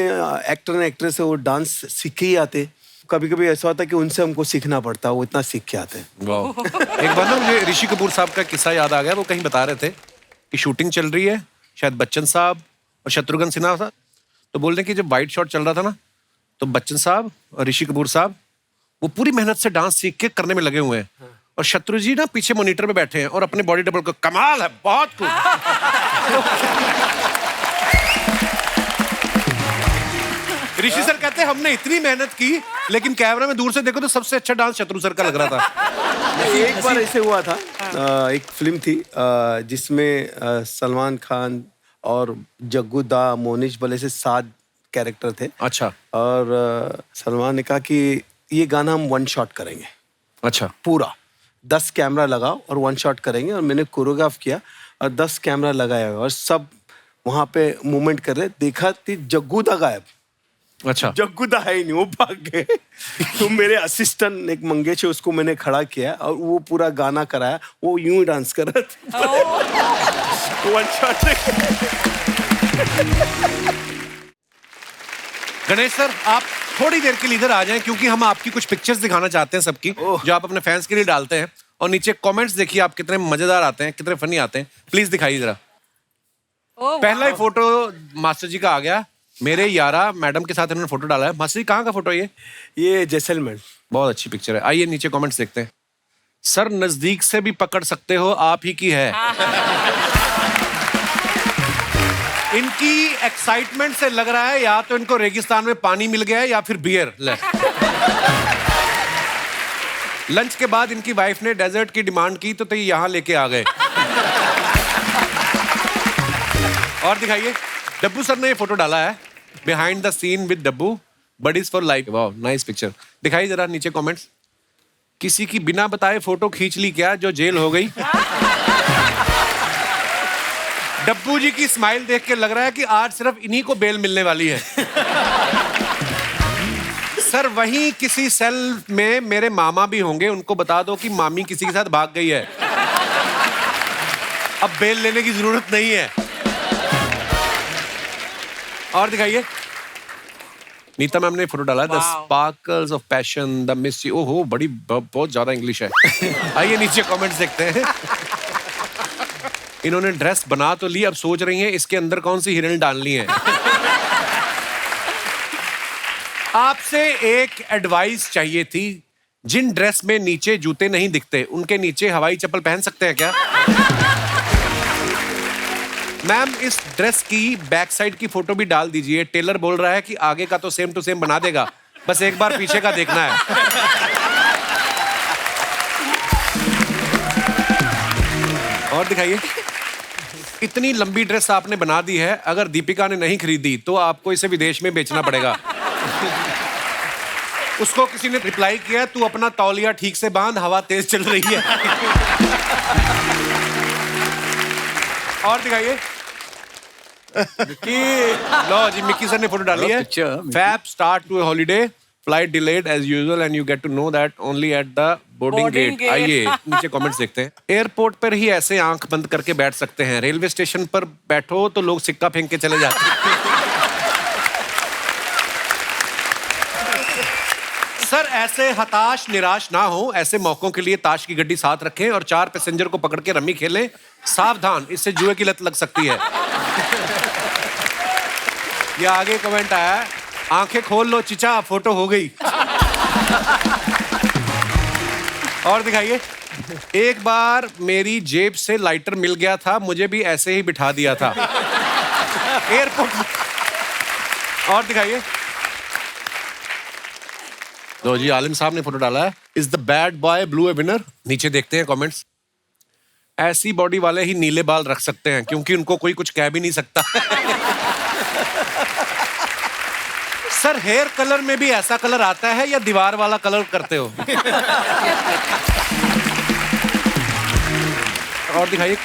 एक्टर एंड एक्ट्रेस है वो डांस सीख के ही आते। कभी कभी ऐसा होता है कि उनसे हमको सीखना पड़ता है, वो इतना सीख के आते हैं। एक बार ना मुझे ऋषि कपूर साहब का किस्सा याद आ गया। वो कहीं बता रहे थे कि शूटिंग चल रही है, शायद बच्चन साहब और शत्रुघ्न सिन्हा था, तो बोल रहे कि जब वाइट शॉट चल रहा था ना, तो बच्चन साहब और ऋषि कपूर साहब वो पूरी मेहनत से डांस सीख के करने में लगे हुए हैं, और शत्रु जी ना पीछे मॉनिटर में बैठे हैं और अपने बॉडी डबल को, कमाल है, बहुत कुछ। ऋषि सर कहते हैं हमने इतनी मेहनत की, लेकिन कैमरा में दूर से देखो तो सबसे अच्छा डांस शत्रु सर का लग रहा था। एक बार ऐसे हुआ था, एक फिल्म थी जिसमें सलमान खान और जग्गू दा, मोनिश बले से 7 कैरेक्टर थे। अच्छा। और सलमान ने कहा कि ये गाना हम 1 शॉट करेंगे। अच्छा। पूरा 10 कैमरा लगाओ और 1 शॉट करेंगे, और मैंने कोरियोग्राफ किया और 10 कैमरा लगाया और सब वहां पे मूवमेंट कर रहे। देखा कि जग्गू दा गायब। अच्छा। जग्गू दा है ही नहीं, वो भाग गए। तो मेरे असिस्टेंट एक मंगेश है, उसको मैंने खड़ा किया और वो पूरा गाना कराया, वो यूं ही डांस कर रहा था। 1 शॉट गणेश सर, आप थोड़ी देर के लिए इधर आ जाएं, क्योंकि हम आपकी कुछ पिक्चर्स दिखाना चाहते हैं सबकी, जो आप अपने फैंस के लिए डालते हैं। और नीचे कमेंट्स देखिए आप कितने मजेदार आते हैं, कितने फनी आते हैं। प्लीज दिखाइए जरा। पहला ही फोटो मास्टर जी का आ गया। मेरे यारा मैडम के साथ इन्होंने फोटो डाला है। मास्टर जी, कहाँ का फोटो है ये जैसलमेर। बहुत अच्छी पिक्चर है। आइए नीचे कमेंट्स देखते हैं। सर नजदीक से भी पकड़ सकते हो, आप ही की है। इनकी एक्साइटमेंट से लग रहा है या तो इनको रेगिस्तान में पानी मिल गया है या फिर बियर। लंच के बाद इनकी वाइफ ने डेजर्ट की डिमांड की तो ये यहां लेके आ गए। और दिखाइए, डब्बू सर ने ये फोटो डाला है, behind the scene with Dabboo, buddies for life. वाह, नाइस पिक्चर। दिखाइए जरा नीचे कमेंट्स। किसी की बिना बताए फोटो खींच ली क्या, जो जेल हो गई। डब्बू जी की स्माइल देख के लग रहा है कि आज सिर्फ इन्हीं को बेल मिलने वाली है। सर वहीं किसी सेल में मेरे मामा भी होंगे, उनको बता दो कि मामी किसी के साथ भाग गई है, अब बेल लेने की जरूरत नहीं है। और दिखाइए, नीता मैम ने फोटो डाला है, the sparkles of passion, the mystery. ओहो, बड़ी बहुत ज्यादा इंग्लिश है। आइए नीचे कमेंट्स देखते हैं। इन्होंने ड्रेस बना तो ली, अब सोच रही हैं इसके अंदर कौन सी हिरन डालनी है। आपसे एक एडवाइस चाहिए थी। जिन ड्रेस में नीचे जूते नहीं दिखते, उनके नीचे हवाई चप्पल पहन सकते हैं क्या? मैम, इस ड्रेस की बैक साइड की फोटो भी डाल दीजिए। टेलर बोल रहा है कि आगे का तो सेम टू सेम बना देगा, बस एक बार पीछे का देखना है। और दिखाइए, इतनी लंबी ड्रेस आपने बना दी है, अगर दीपिका ने नहीं खरीदी तो आपको इसे विदेश में बेचना पड़ेगा। उसको किसी ने रिप्लाई किया, तू अपना तौलिया ठीक से बांध, हवा तेज चल रही है। और दिखाइए, लो जी, मिक्की सर ने फोटो डाली है। Fab start to holiday, flight delayed as usual and you get to know that only at the boarding gate. आइए नीचे कमेंट्स देखते हैं। एयरपोर्ट पर ही ऐसे आंख बंद करके बैठ सकते हैं, रेलवे स्टेशन पर बैठो तो लोग सिक्का फेंक के चले जाते हैं। सर ऐसे हताश निराश ना हो, ऐसे मौकों के लिए ताश की गड्डी साथ रखें और 4 पैसेंजर को पकड़ के रम्मी खेलें। सावधान, इससे जुए की लत लग सकती है। ये आगे कमेंट आया है, आंखें खोल लो चिचा, फोटो हो गई। और दिखाइए, एक बार मेरी जेब से लाइटर मिल गया था, मुझे भी ऐसे ही बिठा दिया था एयरपोर्ट। और दिखाइए, लो जी, आलिम साहब ने फोटो डाला है, is the bad boy blue A winner. नीचे देखते हैं कमेंट्स। ऐसी बॉडी वाले ही नीले बाल रख सकते हैं, क्योंकि उनको कोई कुछ कह भी नहीं सकता। सर हेयर कलर में भी ऐसा कलर आता है या दीवार वाला कलर करते हो? और दिखाइए,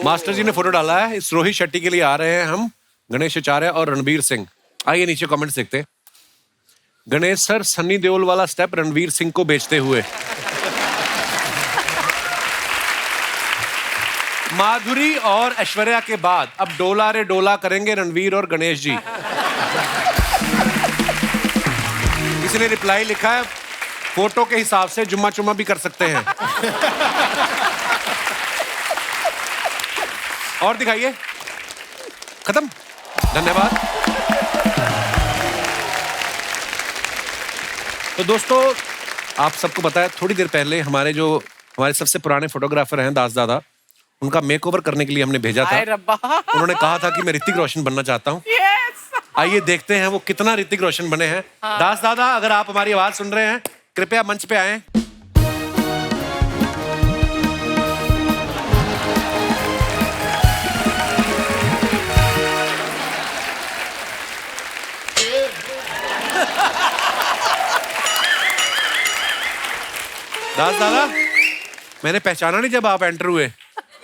मास्टर जी ने फोटो डाला है, इस रोहित शेट्टी के लिए आ रहे हैं हम, गणेश आचार्य और रणवीर सिंह। आइए नीचे कमेंट्स देखते हैं। गणेश सर, सन्नी देओल वाला स्टेप रणवीर सिंह को बेचते हुए। माधुरी और ऐश्वर्या के बाद अब डोला रे डोला करेंगे रणवीर और गणेश जी। किसी ने रिप्लाई लिखा है, फोटो के हिसाब से जुम्मा चुम्मा भी कर सकते हैं। और दिखाइए, खत्म, धन्यवाद। तो दोस्तों, आप सबको पता है, थोड़ी देर पहले हमारे सबसे पुराने फोटोग्राफर हैं दास दादा, उनका मेकओवर करने के लिए हमने भेजा था। उन्होंने कहा था कि मैं ऋतिक रोशन बनना चाहता हूँ। आइए देखते हैं वो कितना ऋतिक रोशन बने हैं। दास दादा, अगर आप हमारी आवाज सुन रहे हैं, कृपया मंच पे आएं। दास दादा, मैंने पहचाना नहीं जब आप एंटर हुए,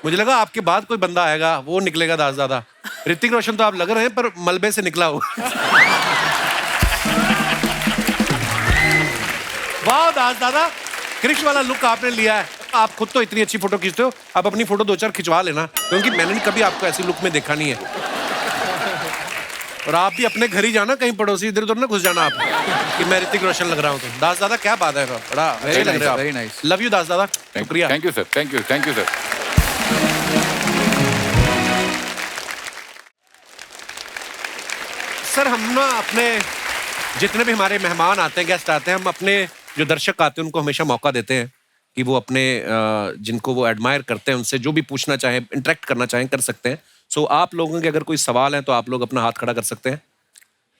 मुझे लगा आपके बाद कोई बंदा आएगा, वो निकलेगा दास दादा। ऋतिक रोशन तो आप लग रहे हैं, पर मलबे से निकला हो। वाह दास दादा, क्रिश वाला लुक आपने लिया है। आप खुद तो इतनी अच्छी फोटो खींचते हो, आप अपनी फोटो 2-4 खिंचवा लेना, क्योंकि मैंने कभी आपको ऐसी लुक में देखा नहीं है। और आप भी अपने घर ही जाना, कहीं पड़ोसी इधर उधर ना घुस जाना आप कि मैं ऋतिक रोशन लग रहा हूँ। तो दास दादा क्या बात है, बड़ा वेरी लग रहे हो वेरी आप। नाइस। लव यू दास दादा, शुक्रिया। Thank you sir, thank you sir. Sir हम ना अपने जितने भी हमारे मेहमान आते हैं, गेस्ट आते हैं, हम अपने जो दर्शक आते हैं उनको हमेशा मौका देते हैं कि वो अपने जिनको वो एडमायर करते हैं उनसे जो भी पूछना चाहें, इंटरेक्ट करना चाहें, कर सकते हैं। सो आप लोगों के अगर कोई सवाल है तो आप लोग अपना हाथ खड़ा कर सकते हैं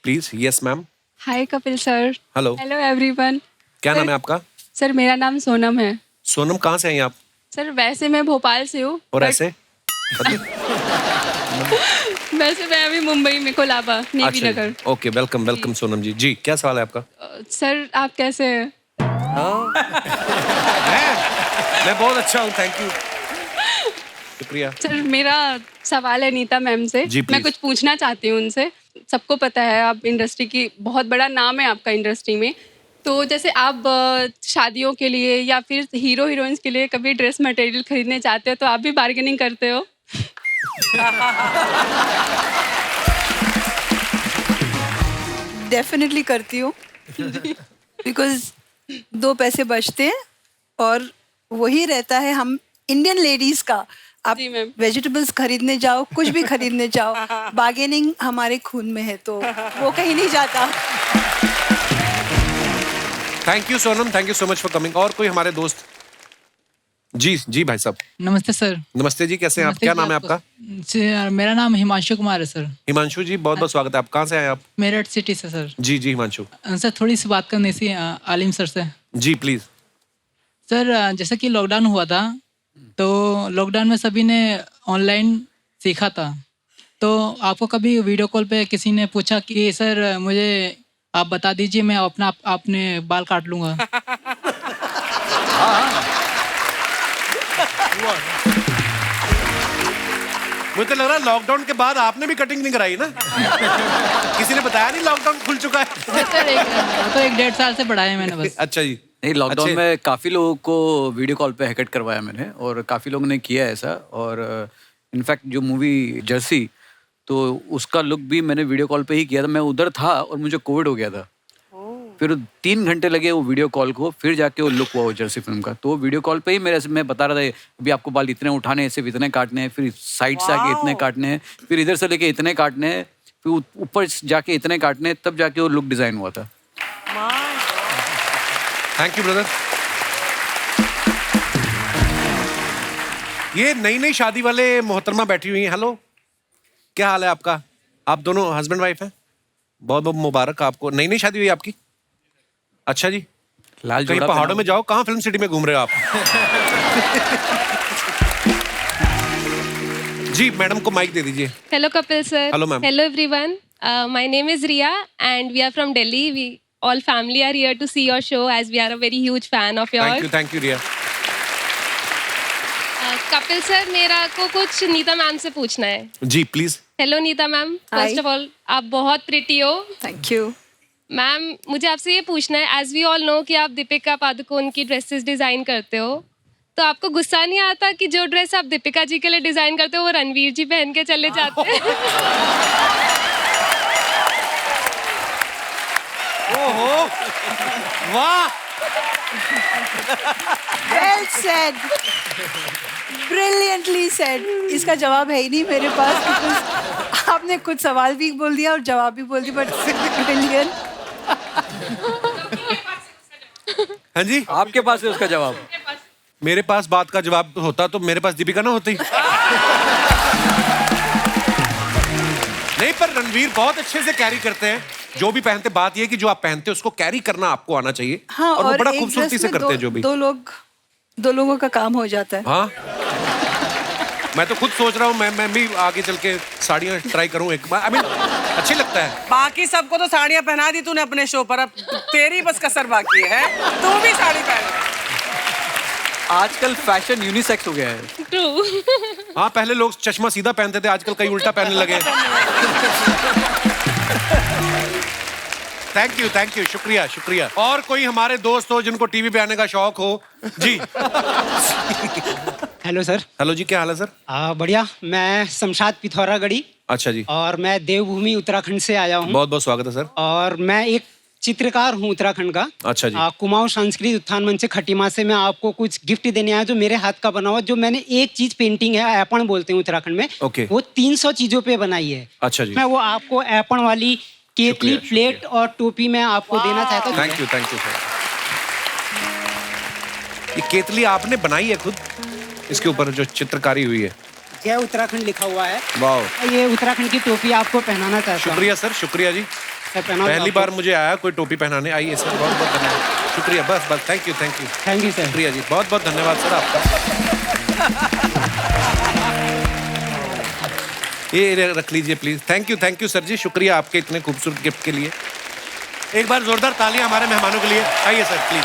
please. Yes ma'am. Hi Kapil sir. Hello. Hello everyone. क्या नाम है आपका? सर मेरा नाम सोनम है। सोनम, कहाँ से हैं आप? सर वैसे मैं भोपाल से हूँ। और ऐसे? वैसे मैं अभी मुंबई में कोलाबा नेवी नगर। ओके, वेलकम वेलकम सोनम जी। जी क्या सवाल है आपका? सर आप कैसे हैं? मैं बहुत अच्छा हूँ, थैंक यू, शुक्रिया। सर मेरा सवाल है नीता मैम से। जी, मैं कुछ पूछना चाहती हूँ उनसे। सबको पता है आप इंडस्ट्री की, बहुत बड़ा नाम है आपका इंडस्ट्री में, तो जैसे आप शादियों के लिए या फिर हीरो हीरोइंस के लिए कभी ड्रेस मटेरियल खरीदने जाते हो तो आप भी बार्गेनिंग करते हो? डेफिनेटली करती हूँ, बिकॉज 2 पैसे बचते हैं और वही रहता है हम इंडियन लेडीज का। आप वेजिटेबल्स खरीदने जाओ, कुछ भी खरीदने जाओ, बार्गेनिंग हमारे खून में है, तो वो कहीं नहीं जाता। Thank you Sonam, thank you so much for coming. और कोई हमारे दोस्त? जी जी भाई साहब। नमस्ते सर। नमस्ते जी, कैसे हैं आप? क्या नाम है आपका? मेरा नाम हिमांशु कुमार है सर। हिमांशु जी, बहुत बहुत स्वागत है। आप कहाँ से आए आप? मेरठ सिटी से सर। जी जी हिमांशु। सर थोड़ी सी बात करनी थी आलिम सर से। जी प्लीज। सर जैसे कि लॉकडाउन हुआ था, तो लॉकडाउन में सभी ने ऑनलाइन सीखा था, तो आपको कभी वीडियो कॉल पे किसी ने पूछा कि सर मुझे आप बता दीजिए, मैं अपने बाल काट लूंगा? मुझे तो लग रहा है लॉकडाउन के बाद आपने भी कटिंग नहीं कराई ना? किसी ने बताया नहीं लॉकडाउन खुल चुका है? सर तो 1-1.5 साल से बढ़ाया मैंने बस। अच्छा जी। नहीं, लॉकडाउन में काफ़ी लोगों को वीडियो कॉल पे हेकट करवाया मैंने, और काफ़ी लोगों ने किया ऐसा। और इनफैक्ट जो मूवी जर्सी, तो उसका लुक भी मैंने वीडियो कॉल पे ही किया था। मैं उधर था और मुझे कोविड हो गया था, फिर 3 घंटे लगे वो वीडियो कॉल को, फिर जाके वो लुक हुआ वो जर्सी फिल्म का। तो वीडियो कॉल पे ही मैं बता रहा था अभी आपको बाल इतने उठाने हैं, सिर्फ इतने काटने हैं, फिर साइड से आके इतने काटने हैं, फिर इधर से लेके इतने काटने हैं, फिर ऊपर जाके इतने काटने हैं, तब जाके वो लुक डिजाइन हुआ था। Thank you brother. ये नई नई शादी वाले मोहतरमा बैठी हुई हैं। हेलो, क्या हाल है आपका? आप दोनों हस्बैंड वाइफ हैं? बहुत बहुत मुबारक आपको। नई नई शादी हुई आपकी? अच्छा जी। लाल कहीं पहाड़ों में जाओ, कहाँ फिल्म सिटी में घूम रहे हो आप? जी मैडम को माइक दे दीजिए। Hello Kapil sir. Hello ma'am. Hello everyone. My name is Riya and we are from Delhi. We all family are here to see your show as we are a very huge fan of yours. Thank you Riya. Kapil sir, मेरा को कुछ नीता मैम से पूछना है। जी please. Hello Nita ma'am, first of all आप बहुत प्रिटी हो। Thank you ma'am. मुझे आपसे ये पूछना है, एज वी ऑल नो कि आप दीपिका पादुकोण की ड्रेसेस डिजाइन करते हो, तो आपको गुस्सा नहीं आता कि जो ड्रेस आप दीपिका जी के लिए डिजाइन करते हो वो रणवीर जी पहन के चले जाते हैं? ओहो, वाह, वेल सेड, ब्रिलियंटली सेड। इसका जवाब है ही नहीं मेरे पास, because आपने कुछ सवाल भी बोल दिया और जवाब भी बोल दिया, बट ब्रिलियंट। हाँ जी, आपके पास है उसका जवाब? मेरे पास बात का जवाब होता तो मेरे पास दीपिका ना होती। नहीं, पर रणवीर बहुत अच्छे से कैरी करते हैं जो भी पहनते। बात ये कि जो आप पहनते हैं उसको कैरी करना आपको आना चाहिए। हाँ, और वो बड़ा एक खूबसूरती से ड्रेस में करते हैं जो भी। दो लोगों का काम हो जाता है। हाँ, मैं तो खुद सोच रहा हूँ मैं भी आगे चल के साड़ियाँ ट्राई करूँ एक बार। I mean, अच्छी लगता है। बाकी सबको तो साड़ियाँ पहना दी तूने अपने शो पर, अब तेरी बस कसर बाकी है, तू भी साड़ी पहन। आजकल फैशन यूनिसेक्स हो गया है। ट्रू। हाँ, पहले लोग चश्मा सीधा पहनते थे, आजकल कई उल्टा पहनने लगे। थैंक यू, शुक्रिया शुक्रिया। और कोई हमारे दोस्त हो जिनको टीवी पे आने का शौक हो? जी। Hello sir. हेलो जी, क्या हाल है सर? बढ़िया। मैं शमशाद पिथौरागढ़ी अच्छा जी। और मैं देवभूमि उत्तराखंड से आया हूँ। बहुत बहुत स्वागत है सर। और मैं एक चित्रकार हूँ उत्तराखंड का। अच्छा जी। कुमाऊं सांस्कृतिक उत्थान मंच से खटीमा से मैं आपको कुछ गिफ्ट देने आया जो मेरे हाथ का बना हुआ, जो मैंने एक चीज पेंटिंग है, ऐपण बोलते हैं उत्तराखंड में। ओके। वो 300 चीजों पे बनाई है। अच्छा जी। मैं वो आपको ऐपण वाली केतली, प्लेट और टोपी में आपको देना चाहता हूँ। Thank you sir. ये केतली आपने बनाई है खुद? इसके ऊपर जो चित्रकारी हुई है, जय उत्तराखंड लिखा हुआ है। वाह। ये उत्तराखंड की टोपी आपको पहनाना चाहता हूँ। शुक्रिया सर, शुक्रिया जी। पहली बार मुझे आया कोई टोपी पहनाने। आइए सर, बहुत बहुत धन्यवाद, शुक्रिया। बस थैंक यू सर। शुक्रिया जी, बहुत बहुत धन्यवाद सर आपका। ये रख लीजिए प्लीज। थैंक यू सर जी, शुक्रिया आपके इतने खूबसूरत गिफ्ट के लिए। एक बार जोरदार तालियां हमारे मेहमानों के लिए। आइए सर प्लीज।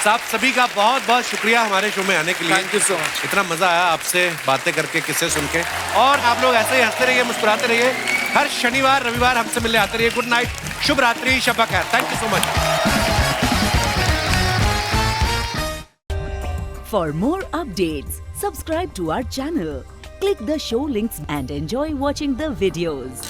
साहब सभी का बहुत बहुत शुक्रिया हमारे शो में आने के लिए। Thank you so much. इतना मजा आया आपसे बातें करके, किस्से सुन के। और आप लोग ऐसे ही हंसते रहिए, मुस्कुराते रहिए। हर शनिवार रविवार हमसे मिलने आते रहिए। गुड नाइट, शुभ रात्रि, शब खैर। Thank you so much. For more updates, subscribe to our channel, click the show links and enjoy watching the videos.